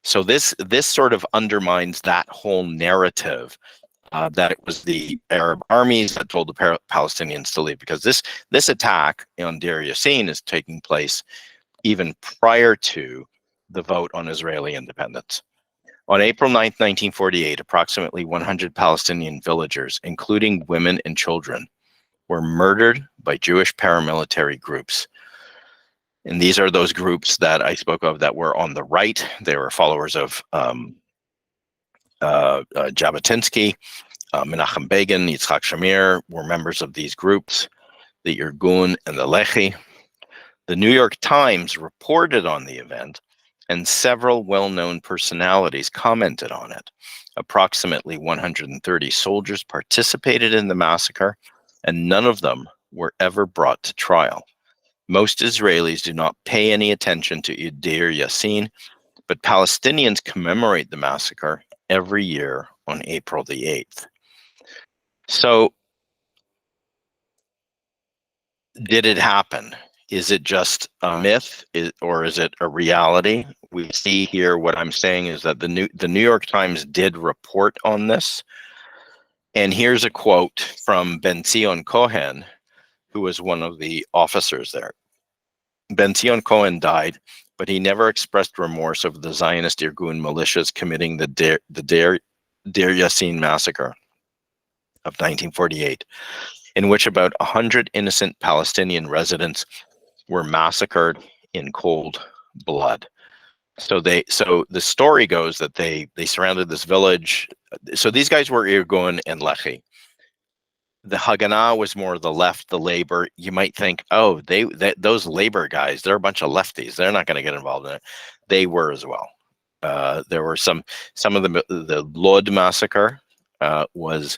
So this sort of undermines that whole narrative that it was the Arab armies that told the Palestinians to leave, because this attack on Deir Yassin is taking place even prior to the vote on Israeli independence. On April 9th, 1948, approximately 100 Palestinian villagers, including women and children, were murdered by Jewish paramilitary groups. And these are those groups that I spoke of that were on the right. They were followers of Jabotinsky, Menachem Begin, Yitzhak Shamir were members of these groups, the Irgun and the Lehi. The New York Times reported on the event, and several well-known personalities commented on it. Approximately 130 soldiers participated in the massacre, and none of them were ever brought to trial. Most Israelis do not pay any attention to Deir Yassin, but Palestinians commemorate the massacre every year on April the 8th. So, did it happen? Is it just a myth, or is it a reality? We see here, what I'm saying is that the New York Times did report on this. And here's a quote from Ben-Zion Cohen, who was one of the officers there. Ben-Zion Cohen died, but he never expressed remorse over the Zionist Irgun militias committing the Deir Yassin massacre of 1948, in which about 100 innocent Palestinian residents were massacred in cold blood. So the story goes that they surrounded this village. So these guys were Irgun and Lehi. The Haganah was more the left, the labor. You might think, oh, those labor guys, they're a bunch of lefties. They're not going to get involved in it. They were as well. There were some of the Lod massacre was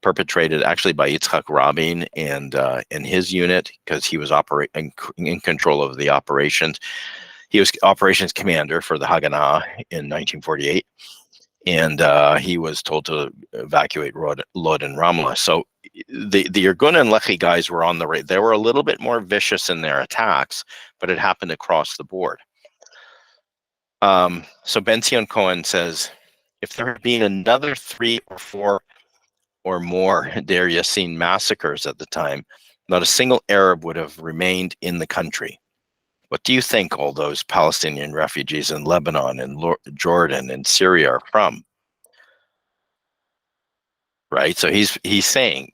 perpetrated actually by Yitzhak Rabin and his unit, because he was in control of the operations. He was operations commander for the Haganah in 1948, and he was told to evacuate Lod and Ramlah. So the Irgun and Lehi guys were on the right. They were a little bit more vicious in their attacks, but it happened across the board. So Ben-Zion Cohen says, if there had been another 3 or 4 or more Deir Yassin massacres at the time, not a single Arab would have remained in the country. What do you think all those Palestinian refugees in Lebanon and Jordan and Syria are from? Right? So he's saying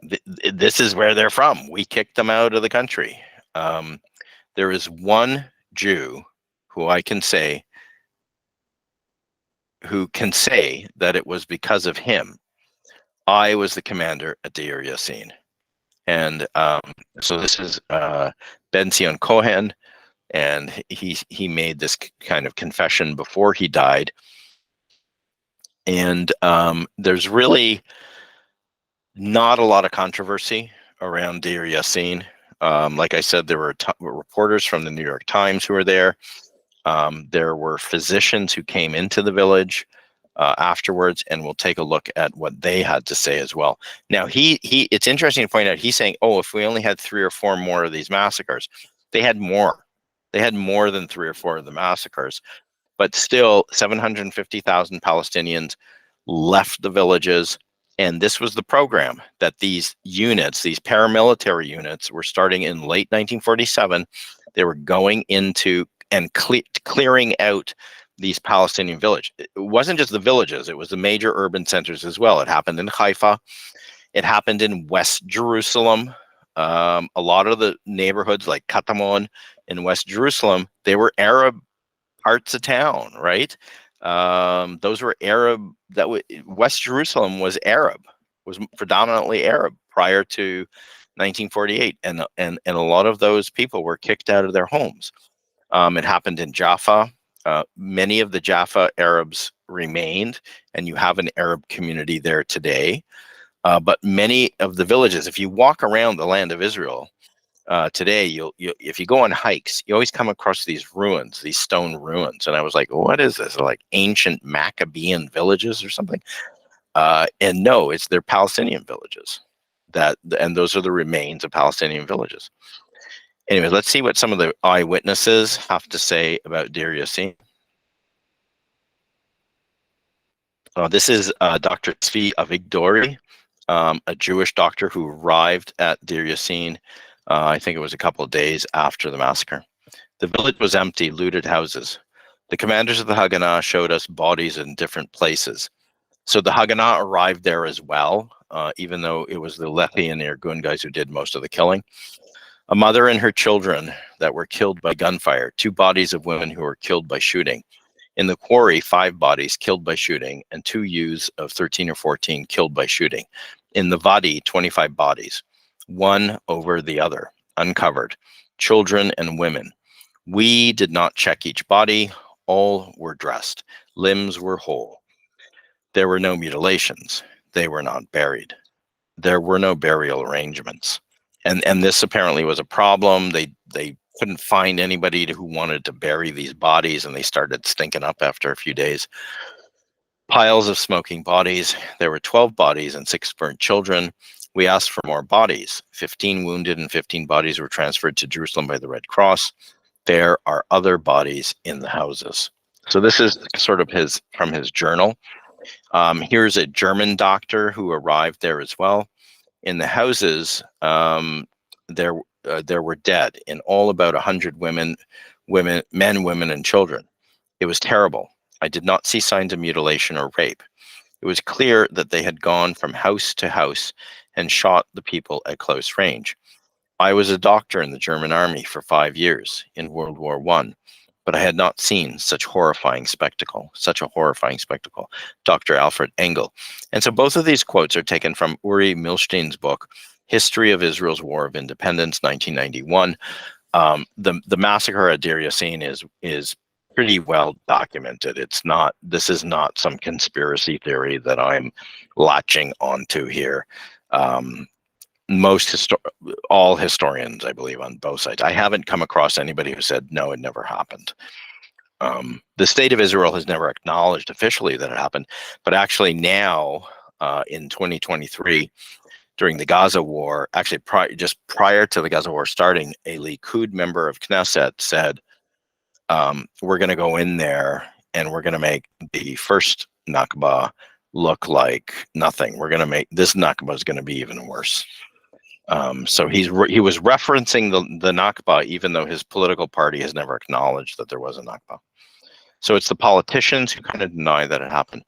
this is where they're from. We kicked them out of the country. There is one Jew who can say that it was because of him I was the commander at Deir Yassin. And so this is Ben-Zion Cohen, and he made this kind of confession before he died. And there's really not a lot of controversy around Deir Yassin. Like I said, there were reporters from the New York Times who were there. There were physicians who came into the village afterwards, and we'll take a look at what they had to say as well. Now, it's interesting to point out, he's saying, oh, if we only had 3 or 4 more of these massacres. They had more. They had more than 3 or 4 of the massacres. but still 750,000 Palestinians left the villages. And this was the program that these units, these paramilitary units, were starting in late 1947. They were going into and clearing out these Palestinian villages. It wasn't just the villages, it was the major urban centers as well. It happened in Haifa. It happened in West Jerusalem. A lot of the neighborhoods like Katamon in West Jerusalem, they were Arab parts of town, right? Those were Arab. West Jerusalem was Arab, was predominantly Arab prior to 1948, and a lot of those people were kicked out of their homes. It happened in Jaffa. Many of the Jaffa Arabs remained, and you have an Arab community there today. But many of the villages, if you walk around the land of Israel today, if you go on hikes, you always come across these ruins, these stone ruins. And I was like, what is this? Like ancient Maccabean villages or something? And no, they're Palestinian villages. And those are the remains of Palestinian villages. Anyway, let's see what some of the eyewitnesses have to say about Deir Yassin. This is Dr. Tzvi Avigdori, a Jewish doctor who arrived at Deir Yassin. I think it was a couple of days after the massacre. The village was empty, looted houses. The commanders of the Haganah showed us bodies in different places. So the Haganah arrived there as well, even though it was the Lehi and Irgun guys who did most of the killing. A mother and her children that were killed by gunfire, 2 bodies of women who were killed by shooting. In the quarry, 5 bodies killed by shooting, and 2 youths of 13 or 14 killed by shooting. In the Wadi, 25 bodies, one over the other, uncovered, children and women. We did not check each body. All were dressed. Limbs were whole. There were no mutilations. They were not buried. There were no burial arrangements. And this apparently was a problem. They couldn't find anybody who wanted to bury these bodies, and they started stinking up after a few days. Piles of smoking bodies. There were 12 bodies and 6 burnt children. We asked for more bodies. 15 wounded and 15 bodies were transferred to Jerusalem by the Red Cross. There are other bodies in the houses. So this is sort of from his journal. Here's a German doctor who arrived there as well. In the houses, there were dead in all about 100 men, women, and children. It was terrible. I did not see signs of mutilation or rape. It was clear that they had gone from house to house and shot the people at close range. I was a doctor in the German army for 5 years in World War I, but I had not seen such a horrifying spectacle. Dr. Alfred Engel. And so both of these quotes are taken from Uri Milstein's book, History of Israel's War of Independence, 1991. The massacre at Deir Yassin is pretty well documented. This is not some conspiracy theory that I'm latching onto here. All historians, I believe, on both sides. I haven't come across anybody who said, no, it never happened. The state of Israel has never acknowledged officially that it happened, but actually now, in 2023, during the Gaza war, actually just prior to the Gaza war starting, a Likud member of Knesset said, we're going to go in there and we're going to make the first Nakba look like nothing. We're going to make this Nakba is going to be even worse. So he was referencing the Nakba, even though his political party has never acknowledged that there was a Nakba. So it's the politicians who kind of deny that it happened.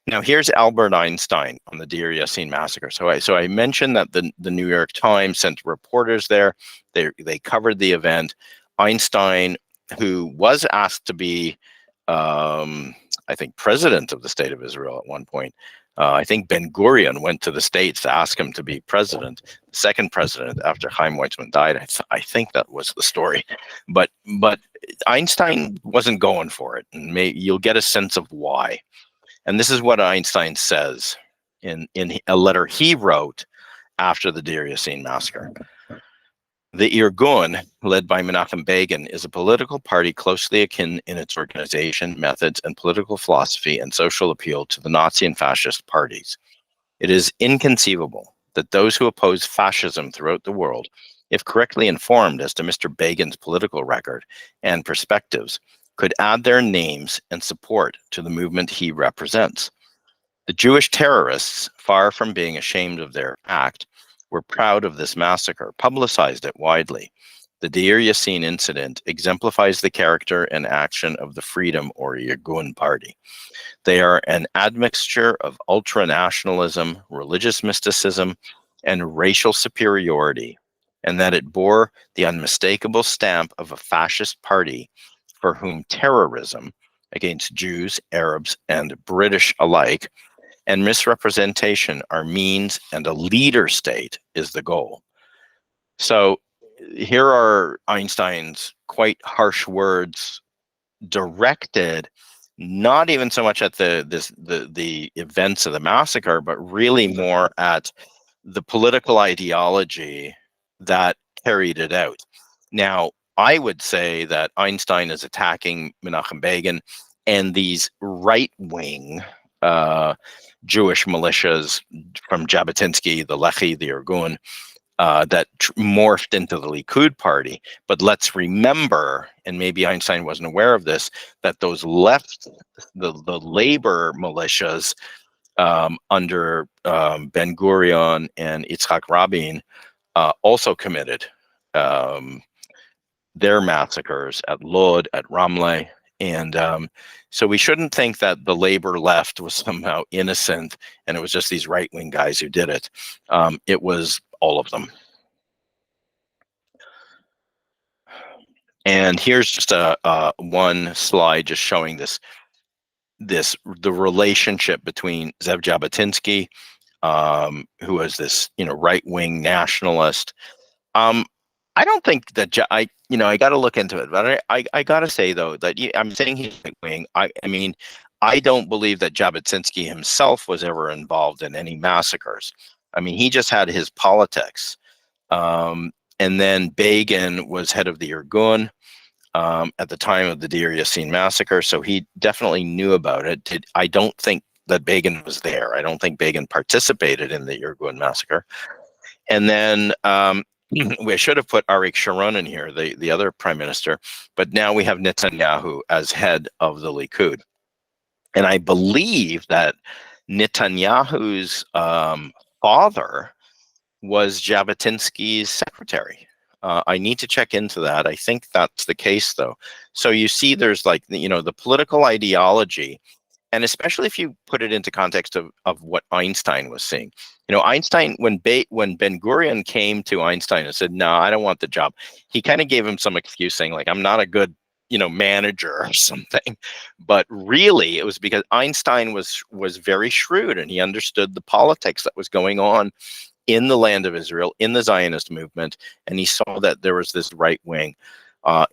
Now here's Albert Einstein on the Deir Yassin massacre. So I mentioned that the New York Times sent reporters there. They covered the event. Einstein, who was asked to be, I think, president of the state of Israel at one point. I think Ben Gurion went to the States to ask him to be president, second president after Chaim Weizmann died. I think that was the story. But Einstein wasn't going for it, and you'll get a sense of why. And this is what Einstein says in a letter he wrote after the Deir Yassin massacre. The Irgun, led by Menachem Begin, is a political party closely akin in its organization, methods, and political philosophy and social appeal to the Nazi and fascist parties. It is inconceivable that those who oppose fascism throughout the world, if correctly informed as to Mr. Begin's political record and perspectives, could add their names and support to the movement he represents. The Jewish terrorists, far from being ashamed of their act, were proud of this massacre, publicized it widely. The Deir Yassin incident exemplifies the character and action of the Freedom or Irgun Party. They are an admixture of ultra-nationalism, religious mysticism, and racial superiority, and that it bore the unmistakable stamp of a fascist party for whom terrorism against Jews, Arabs, and British alike, and misrepresentation are means, and a leader state is the goal. So here are Einstein's quite harsh words directed not even so much at the events of the massacre, but really more at the political ideology that carried it out. Now, I would say that Einstein is attacking Menachem Begin and these right-wing Jewish militias from Jabotinsky, the Lehi, the Irgun, that morphed into the Likud party. But let's remember, and maybe Einstein wasn't aware of this, that those left, the labor militias under Ben Gurion and Yitzhak Rabin also committed their massacres at Lod, at Ramleh. And so we shouldn't think that the labor left was somehow innocent and it was just these right-wing guys who did it. It was all of them. And here's just a one slide just showing the relationship between Zev Jabotinsky, who was this right-wing nationalist. I don't think that I got to look into it, but I got to say though that I'm saying he's right-wing. I mean, I don't believe that Jabotinsky himself was ever involved in any massacres. I mean, he just had his politics. And then Begin was head of the Irgun at the time of the Deir Yassin massacre, so he definitely knew about it. I don't think that Begin was there. I don't think Begin participated in the Irgun massacre. And then we should have put Arik Sharon in here, the other prime minister, but now we have Netanyahu as head of the Likud. And I believe that Netanyahu's father was Jabotinsky's secretary. I need to check into that. I think that's the case, though. So you see, there's like the political ideology, and especially if you put it into context of what Einstein was seeing. Einstein, when Ben Gurion came to Einstein and said, "No, I don't want the job," he kind of gave him some excuse, saying like, "I'm not a good manager or something." But really, it was because Einstein was very shrewd and he understood the politics that was going on in the land of Israel, in the Zionist movement, and he saw that there was this right wing.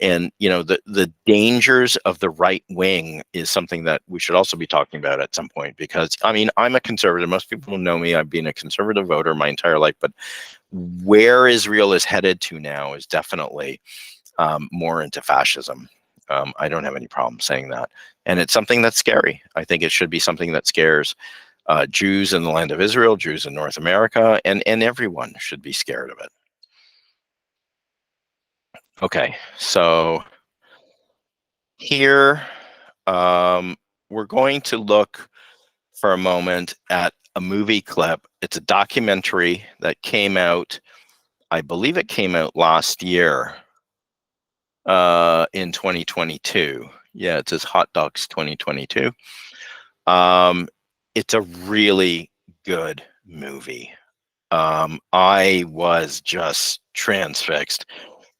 And the dangers of the right wing is something that we should also be talking about at some point, because I mean, I'm a conservative. Most people who know me, I've been a conservative voter my entire life, but where Israel is headed to now is definitely more into fascism. I don't have any problem saying that. And it's something that's scary. I think it should be something that scares Jews in the land of Israel, Jews in North America, and everyone should be scared of it. Okay, so here we're going to look for a moment at a movie clip. It's a documentary that came out, I believe it came out last year in 2022. Yeah, it says Hot Docs 2022. It's a really good movie. I was just transfixed.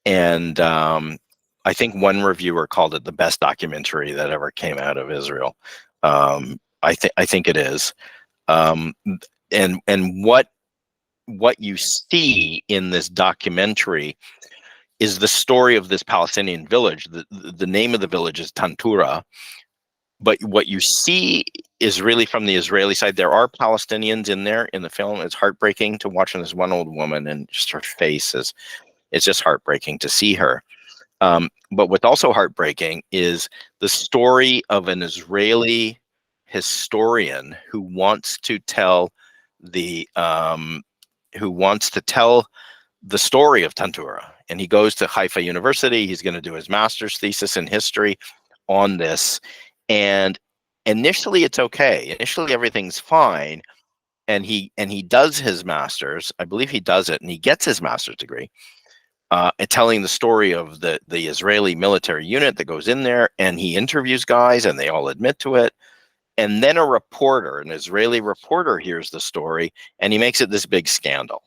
And I think one reviewer called it the best documentary that ever came out of Israel. I think it is. And what you see in this documentary is the story of this Palestinian village. The name of the village is Tantura. But what you see is really from the Israeli side. There are Palestinians in there in the film. It's heartbreaking to watch this one old woman, and just her face it's just heartbreaking to see her. But what's also heartbreaking is the story of an Israeli historian who wants to tell the story of Tantura. And he goes to Haifa University. He's going to do his master's thesis in history on this. And initially it's okay. Initially everything's fine. And he does his master's. I believe he does it, and he gets his master's degree, telling the story of the Israeli military unit that goes in there, and he interviews guys, and they all admit to it. And then an Israeli reporter, hears the story, and he makes it this big scandal.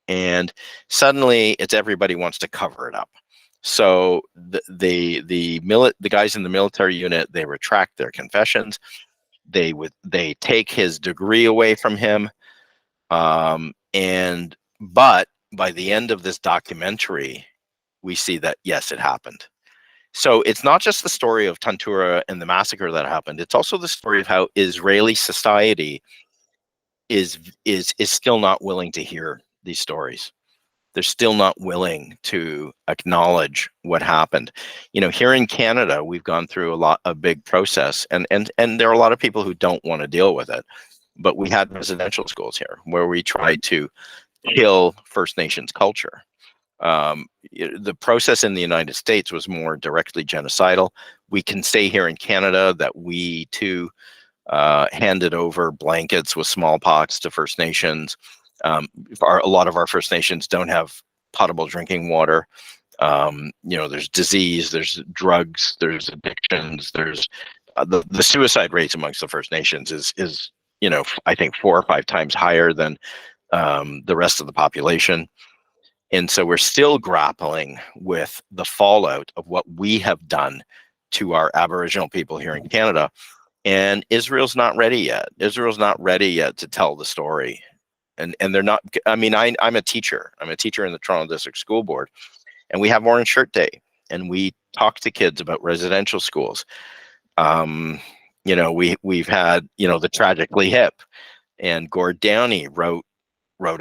And suddenly, it's everybody wants to cover it up. So the guys in the military unit, they retract their confessions. They take his degree away from him. But by the end of this documentary, we see that, yes, it happened. So it's not just the story of Tantura and the massacre that happened. It's also the story of how Israeli society is still not willing to hear these stories. They're still not willing to acknowledge what happened. Here in Canada, we've gone through a big process, and there are a lot of people who don't want to deal with it. But we had residential schools here where we tried to kill First Nations culture. The process in the United States was more directly genocidal. We can say here in Canada that we too handed over blankets with smallpox to First Nations. A lot of our First Nations don't have potable drinking water. There's disease, there's drugs, there's addictions, there's the suicide rates amongst the First Nations is I think 4 or 5 times higher than the rest of the population. And so we're still grappling with the fallout of what we have done to our Aboriginal people here in Canada. And Israel's not ready yet. Israel's not ready yet to tell the story. And they're not, I'm a teacher. I'm a teacher in the Toronto District School Board. And we have Orange Shirt Day. And we talk to kids about residential schools. We've had, the Tragically Hip. And Gord Downey wrote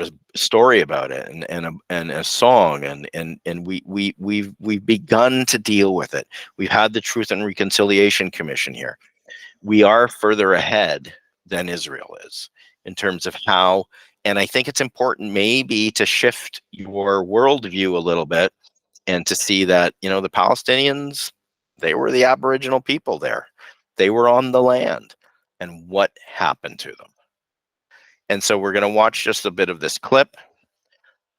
a story about it and a song, and we've begun to deal with it. We've had the Truth and Reconciliation Commission here. We are further ahead than Israel is in terms of how, and I think it's important maybe to shift your worldview a little bit and to see that, the Palestinians, they were the Aboriginal people there. They were on the land, and what happened to them. And so we're going to watch just a bit of this clip,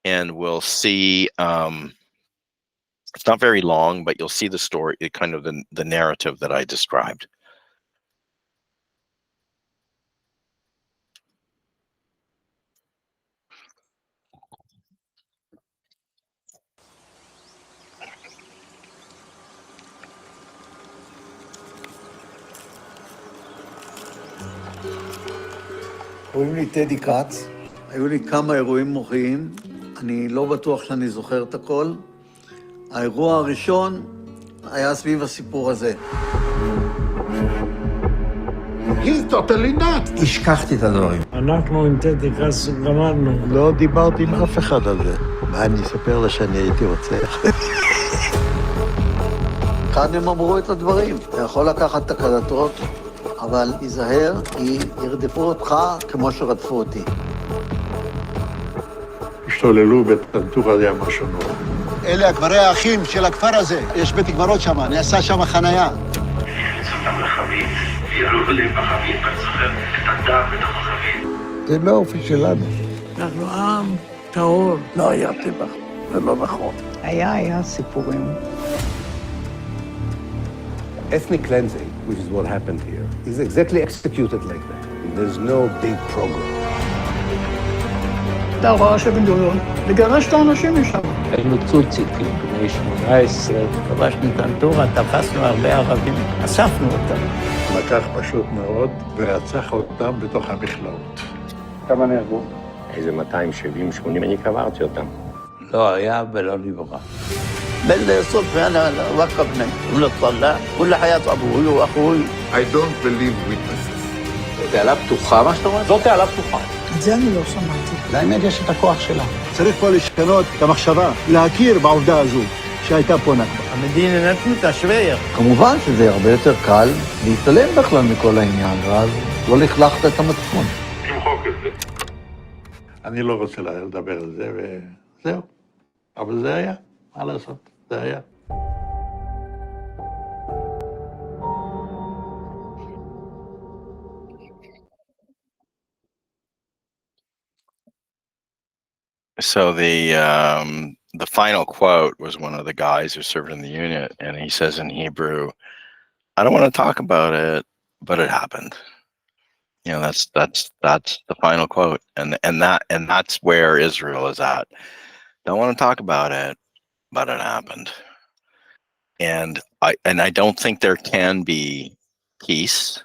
and we'll see, it's not very long, but you'll see the story, kind of the narrative that I described. קוראים לי טדי קץ, היו לי כמה אירועים מוחיים, אני לא בטוח שאני זוכר את הכל. האירוע הראשון היה סביב הסיפור הזה. He's totally nuts. השכחתי את הדברים. אנחנו עם טדי קץ גמרנו. לא דיברתי עם אף אחד על זה. מה, אני אספר לה שאני הייתי רוצח? כאן הם אמרו את הדברים. אתה יכול לקחת את הקלטות, אבל היזהר, כי ירדפו אותך כמו שרדפו אותי. השתוללו בטנטורה, זה היה משהו נורא. אלה הקברי האחים של הכפר הזה. יש בית קברות שם, נעשה שם חנייה. אותם לחבית, ירו לי בחבית, אני זוכר את הדם בתוך החבית. זה לא האופי שלנו. אנחנו עם טהור. לא היה טבח, זה לא נכון. היה סיפורים. Ethnic cleansing, which is what happened here, is exactly executed like that. There's no big program. אתה רואה שבן-גוריון לגרש את האנשים משם. היינו צוציקים, בני 18, כבשנו טנטורה, תפסנו הרבה ערבים, אספנו אותם. לקח פשוט מאוד ורצח אותם בתוך המכלאות. כמה נהרגו? איזה 270-80, אני קברתי אותם. לא היה ולא נברא. بالصدفة أنا وقفنا ونطلع كل حياة أبوي وأخوي. I don't believe witnesses. תעלה פתוחה, מה שאתה אומר? זאת תעלה פתוחה. את זה אני לא שמעתי. לאמת יש את הכוח שלה. צריך פה לשנות את המחשבה, להכיר בעובדה הזו שהייתה פה נכבה. המדינה נתנו תשווה. כמובן שזה הרבה יותר קל להתעלם בכלל מכל העניין, ואז לא לכלכת את המצפון. תמחוק את זה. אני לא רוצה לדבר על זה, וזהו. אבל זה היה, מה לעשות? זה היה. So the final quote was one of the guys who served in the unit, and he says in Hebrew, "I don't want to talk about it, but it happened." You know, that's the final quote, and that's where Israel is at. Don't want to talk about it, but it happened. And I don't think there can be peace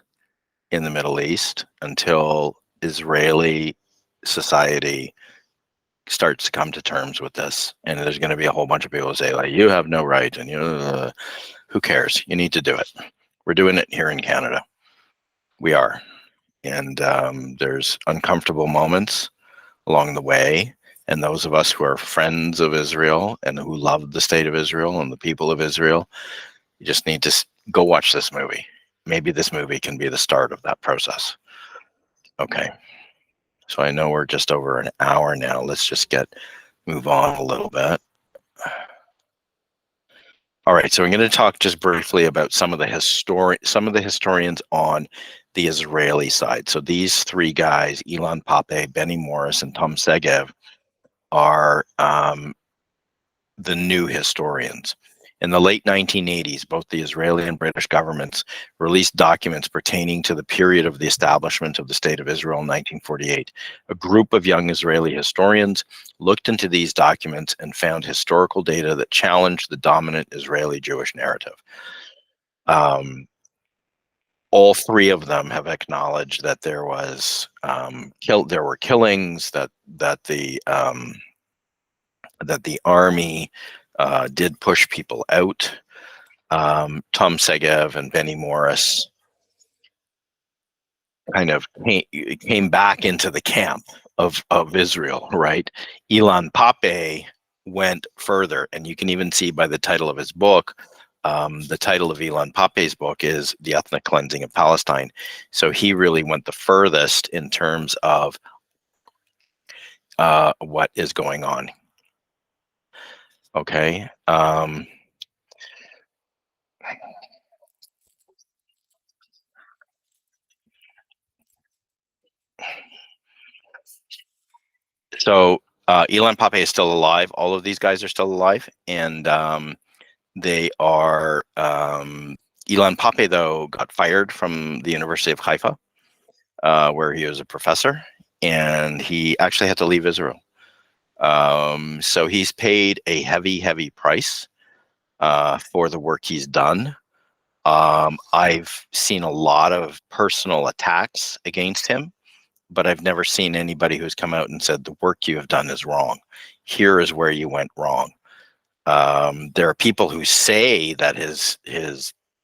in the Middle East until Israeli society starts to come to terms with this. And there's going to be a whole bunch of people who say, like, you have no right, and who cares? You need to do it. We're doing it here in Canada. We are. And there's uncomfortable moments along the way. And those of us who are friends of Israel and who love the state of Israel and the people of Israel, you just need to go watch this movie. Maybe this movie can be the start of that process. Okay. So I know we're just over an hour now. Let's just move on a little bit. All right. So I'm going to talk just briefly about some of the historians on the Israeli side. So these three guys, Ilan Pappé, Benny Morris, and Tom Segev, are the new historians. In the late 1980s, both the Israeli and British governments released documents pertaining to the period of the establishment of the State of Israel in 1948. A group of young Israeli historians looked into these documents and found historical data that challenged the dominant Israeli Jewish narrative. All three of them have acknowledged that there was there were killings, that the army did push people out. Tom Segev and Benny Morris kind of came back into the camp of Israel, right? Ilan Pappé went further, and you can even see by the title of his book, the title of Ilan Pappé's book is The Ethnic Cleansing of Palestine. So he really went the furthest in terms of what is going on. Okay. So Ilan Pappé is still alive. All of these guys are still alive, and they are. Ilan Pappé, though, got fired from the University of Haifa, where he was a professor, and he actually had to leave Israel. So he's paid a heavy price for the work he's done. I've seen a lot of personal attacks against him, but I've never seen anybody who's come out and said the work you have done is wrong. Here is where you went wrong. There are people who say that his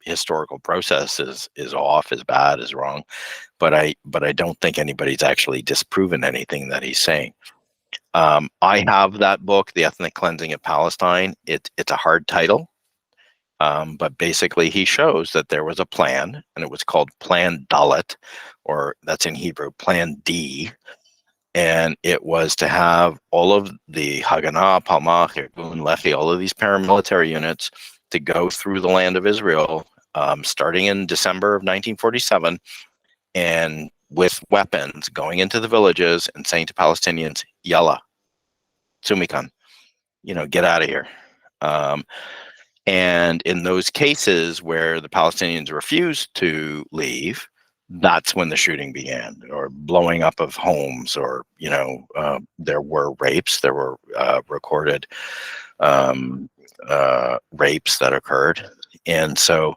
historical process is off, is bad, is wrong, but I don't think anybody's actually disproven anything that he's saying. I have that book, The Ethnic Cleansing of Palestine. It's a hard title, but basically he shows that there was a plan, and it was called Plan Dalet, or that's in Hebrew, Plan D. And it was to have all of the Haganah, Palmach, Irgun, Lehi, all of these paramilitary units to go through the land of Israel, starting in December of 1947, and with weapons going into the villages and saying to Palestinians, Yalla, Tzumikan, get out of here. And in those cases where the Palestinians refused to leave, that's when the shooting began, or blowing up of homes, or there were rapes. There were recorded rapes that occurred, and so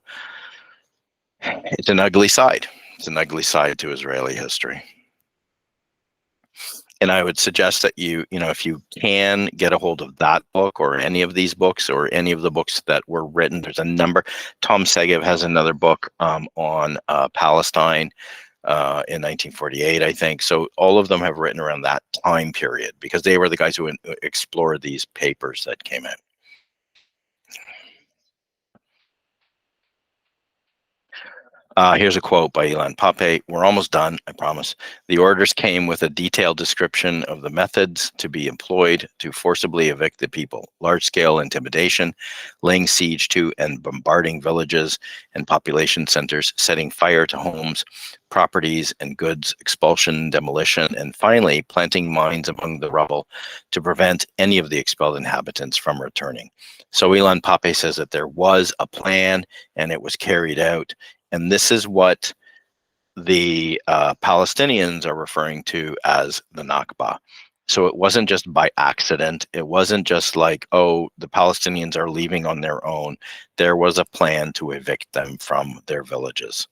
it's an ugly side. It's an ugly side to Israeli history. And I would suggest that if you can get a hold of that book, or any of these books, or any of the books that were written, there's a number. Tom Segev has another book on Palestine in 1948, I think. So all of them have written around that time period, because they were the guys who explored these papers that came out. Here's a quote by Ilan Pape. "We're almost done, I promise. The orders came with a detailed description of the methods to be employed to forcibly evict the people: large-scale intimidation, laying siege to and bombarding villages and population centers, setting fire to homes, properties and goods, expulsion, demolition, and finally planting mines among the rubble to prevent any of the expelled inhabitants from returning." So Ilan Pape says that there was a plan and it was carried out. And this is what the Palestinians are referring to as the Nakba. So it wasn't just by accident. It wasn't just like, oh, the Palestinians are leaving on their own. There was a plan to evict them from their villages.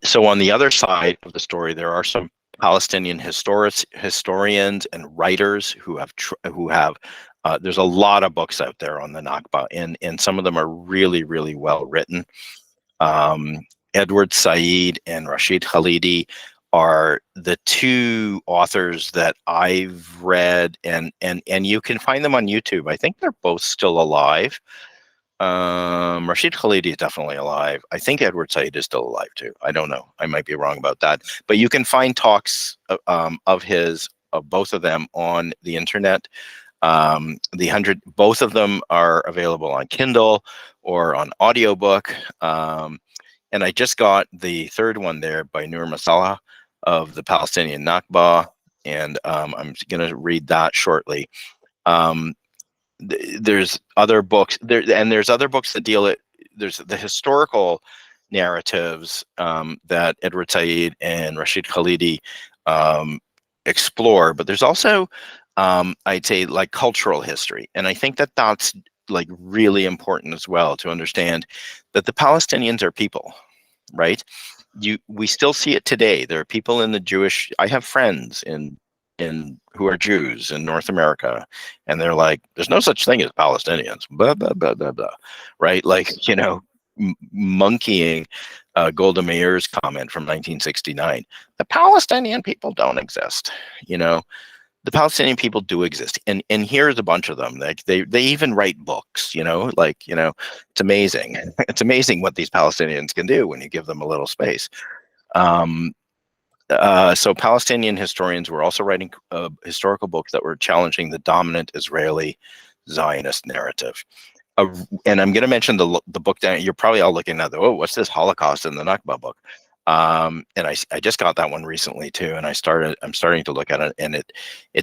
So on the other side of the story, there are some Palestinian historians and writers who have there's a lot of books out there on the Nakba, and some of them are really, really well written. Edward Said and Rashid Khalidi are the two authors that I've read, and you can find them on YouTube. I think they're both still alive. Rashid Khalidi is definitely alive. I think Edward Said is still alive too. I don't know. I might be wrong about that. But you can find talks of both of them on the internet. Both of them are available on Kindle or on audiobook. And I just got the third one there by Nur Masalah of the Palestinian Nakba, and I'm going to read that shortly. There's other books there, and there's other books that deal it. There's the historical narratives that Edward Said and Rashid Khalidi explore, but there's also I'd say like cultural history, and I think that that's like really important as well to understand that the Palestinians are people, right? We still see it today. There are people in the Jewish. I have friends in who are Jews in North America, and they're like, "There's no such thing as Palestinians," blah blah blah blah blah, right? Like, monkeying Golda Meir's comment from 1969. The Palestinian people don't exist. The Palestinian people do exist, and here's a bunch of them. Like they even write books. It's amazing. It's amazing what these Palestinians can do when you give them a little space. So Palestinian historians were also writing historical books that were challenging the dominant Israeli Zionist narrative. And I'm going to mention the book down. You're probably all looking at what's this Holocaust in the Nakba book? And I just got that one recently too, and I'm starting to look at it, and it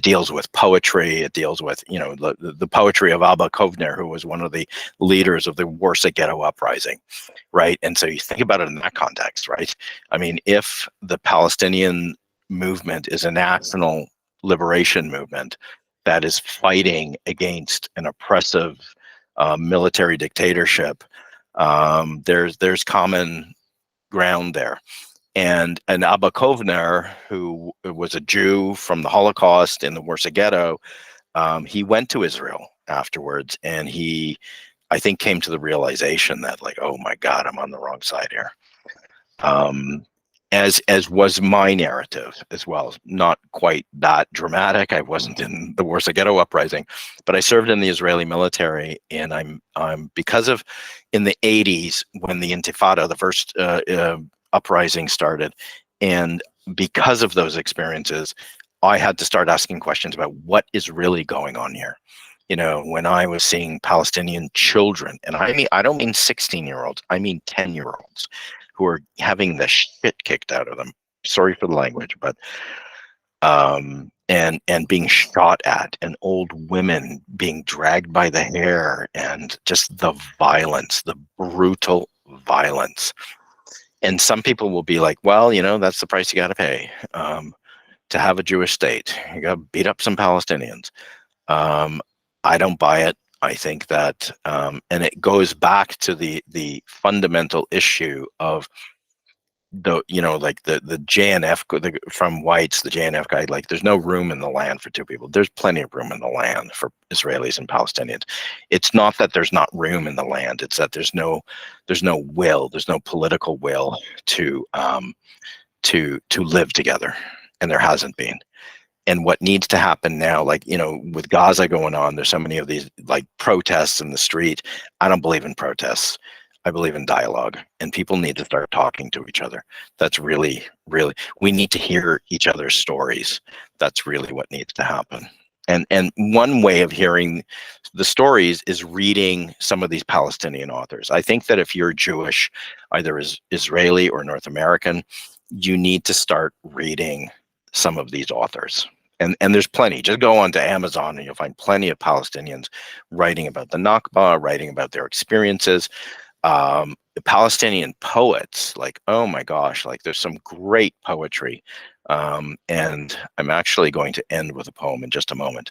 deals with poetry. It deals with the poetry of Abba Kovner, who was one of the leaders of the Warsaw Ghetto uprising, right? And so you think about it in that context, right? I mean, if the Palestinian movement is a national liberation movement that is fighting against an oppressive military dictatorship, there's common ground there. And Abba Kovner, who was a Jew from the Holocaust in the Warsaw Ghetto, he went to Israel afterwards, and he, I think, came to the realization that, like, oh my God, I'm on the wrong side here. As was my narrative as well. Not quite that dramatic. I wasn't in the Warsaw Ghetto uprising, but I served in the Israeli military, and I'm because of in the 80s when the Intifada, the first uprising started, and because of those experiences, I had to start asking questions about what is really going on here. When I was seeing Palestinian children, and I don't mean 16-year-olds, I mean 10-year-olds. Who are having the shit kicked out of them. Sorry for the language, but and being shot at, and old women being dragged by the hair, and just the violence, the brutal violence. And some people will be like, well, that's the price you got to pay to have a Jewish state. You got to beat up some Palestinians. I don't buy it. I think that, and it goes back to the fundamental issue of the JNF from whites, the JNF guy. Like, there's no room in the land for two people. There's plenty of room in the land for Israelis and Palestinians. It's not that there's not room in the land. It's that there's no will. There's no political will to live together, and there hasn't been. And what needs to happen now, with Gaza going on, there's so many of these protests in the street. I don't believe in protests. I believe in dialogue, and people need to start talking to each other. That's really, really, we need to hear each other's stories. That's really what needs to happen. And one way of hearing the stories is reading some of these Palestinian authors. I think that if you're Jewish, either as Israeli or North American, you need to start reading some of these authors. And there's plenty. Just go on to Amazon and you'll find plenty of Palestinians writing about the Nakba, writing about their experiences. The Palestinian poets, like, oh my gosh, like there's some great poetry. And I'm actually going to end with a poem in just a moment.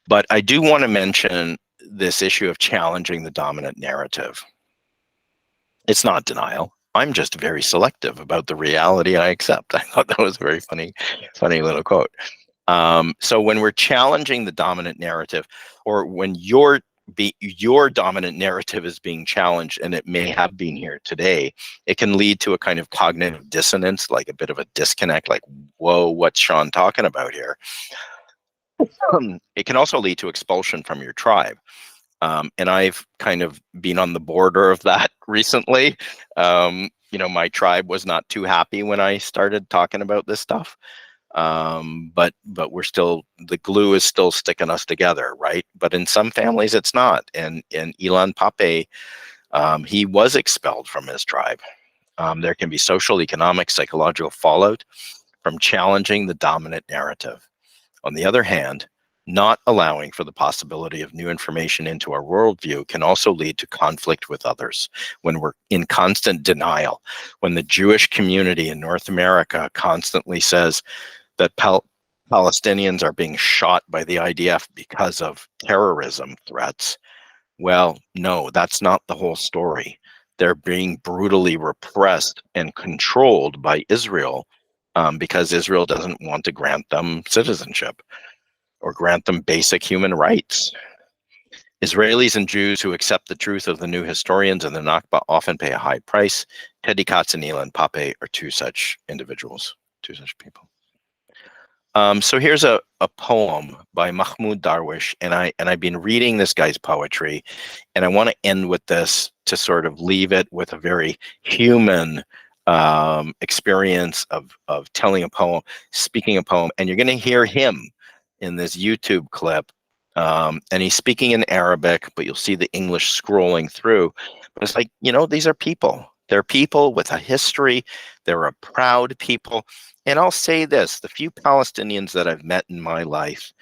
But I do want to mention this issue of challenging the dominant narrative. It's not denial. I'm just very selective about the reality I accept. I thought that was a very funny little quote. So when we're challenging the dominant narrative, or when your dominant narrative is being challenged, and it may have been here today, it can lead to a kind of cognitive dissonance, like a bit of a disconnect, like, whoa, what's Shawn talking about here? It can also lead to expulsion from your tribe. And I've kind of been on the border of that recently. My tribe was not too happy when I started talking about this stuff. But we're still, the glue is still sticking us together, right? But in some families it's not. And Ilan-Pappé, he was expelled from his tribe. There can be social, economic, psychological fallout from challenging the dominant narrative. On the other hand, not allowing for the possibility of new information into our worldview can also lead to conflict with others when we're in constant denial. When the Jewish community in North America constantly says that Palestinians are being shot by the IDF because of terrorism threats, well, no, that's not the whole story. They're being brutally repressed and controlled by Israel because Israel doesn't want to grant them citizenship or grant them basic human rights. Israelis and Jews who accept the truth of the new historians and the Nakba often pay a high price. Teddy Katz and Ilan-Pappé are two such individuals, two such people. So here's a poem by Mahmoud Darwish, and I've been reading this guy's poetry, and I want to end with this to sort of leave it with a very human experience of telling a poem, speaking a poem, and you're going to hear him in this YouTube clip, and he's speaking in Arabic, but you'll see the English scrolling through. But it's like, these are people. They're people with a history. They're a proud people. And I'll say this, the few Palestinians that I've met in my life,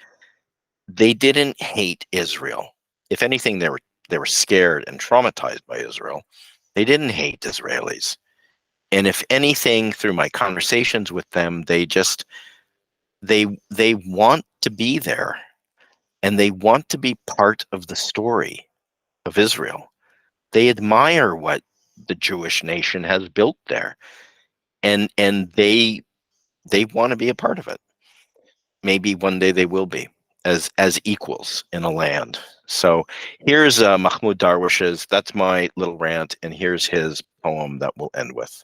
they didn't hate Israel. If anything, they were scared and traumatized by Israel. They didn't hate Israelis. And if anything, through my conversations with them, they want to be there, and they want to be part of the story of Israel. They admire what the Jewish nation has built there, and they want to be a part of it. Maybe one day they will be as equals in a land. So here's Mahmoud Darwish's, that's my little rant, and here's his poem that we'll end with.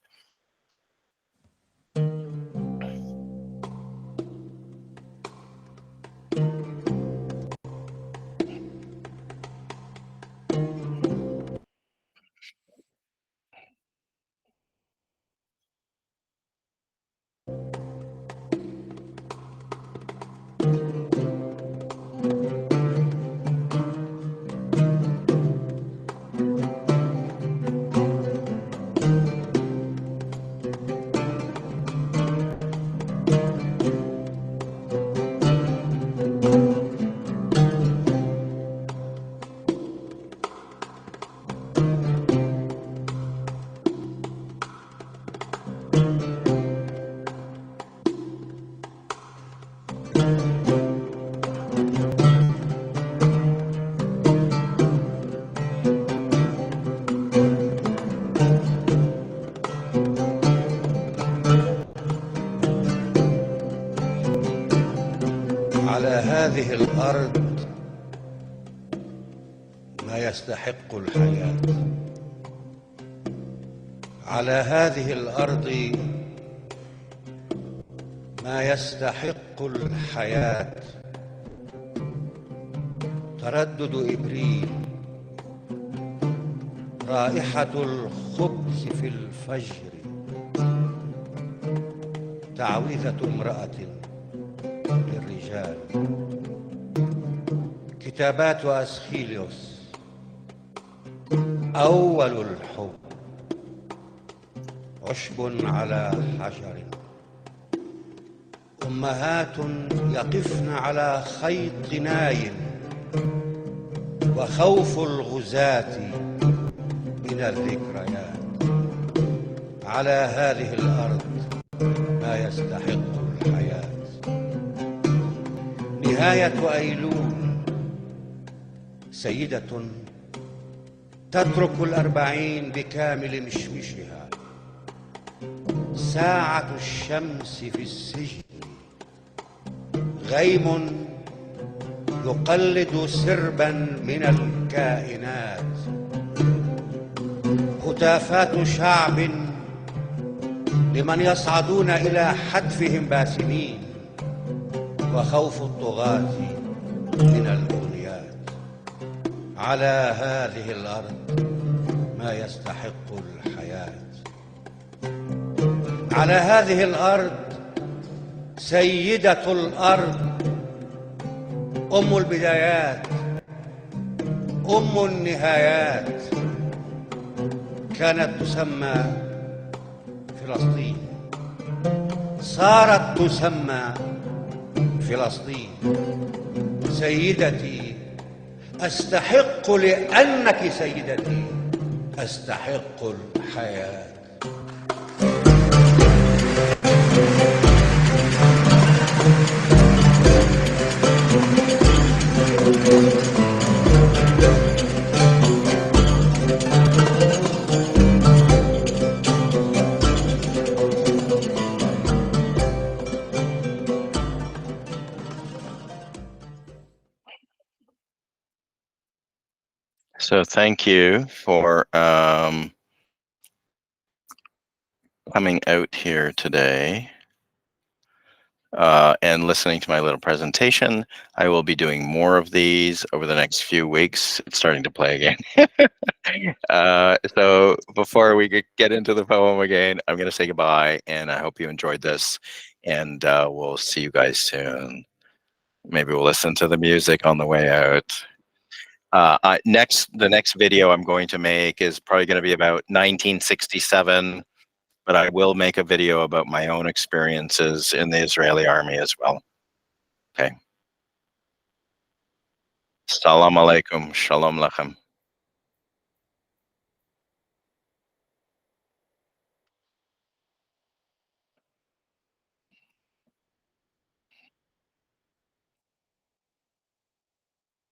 على هذه الأرض ما يستحق الحياة. على هذه الأرض ما يستحق الحياة. تردد إبريل رائحة الخبز في الفجر، تعويذة امرأة للرجال، كتابات أسخيليوس، أول الحب، عشب على حجر، أمهات يقفن على خيط نايم، وخوف الغزاة من الذكريات. على هذه الأرض ما يستحق الحياة. نهاية أيلول، سيدة تترك 40 بكامل مشمشها، ساعة الشمس في السجن، غيم يقلد سربا من الكائنات، هتافات شعب لمن يصعدون إلى حتفهم باسمين، وخوف الطغاة من الأغنيات. على هذه الأرض ما يستحق الحياة. على هذه الأرض سيدة الأرض، أم البدايات، أم النهايات، كانت تسمى فلسطين، صارت تسمى فلسطين. سيدتي، أستحق لأنك سيدتي، أستحق الحياة. So thank you for coming out here today and listening to my little presentation. I will be doing more of these over the next few weeks. It's starting to play again. So before we get into the poem again, I'm going to say goodbye, and I hope you enjoyed this, and we'll see you guys soon. Maybe we'll listen to the music on the way out. The next video I'm going to make is probably going to be about 1967, but I will make a video about my own experiences in the Israeli army as well. Okay. Salam alaikum. Shalom lachem.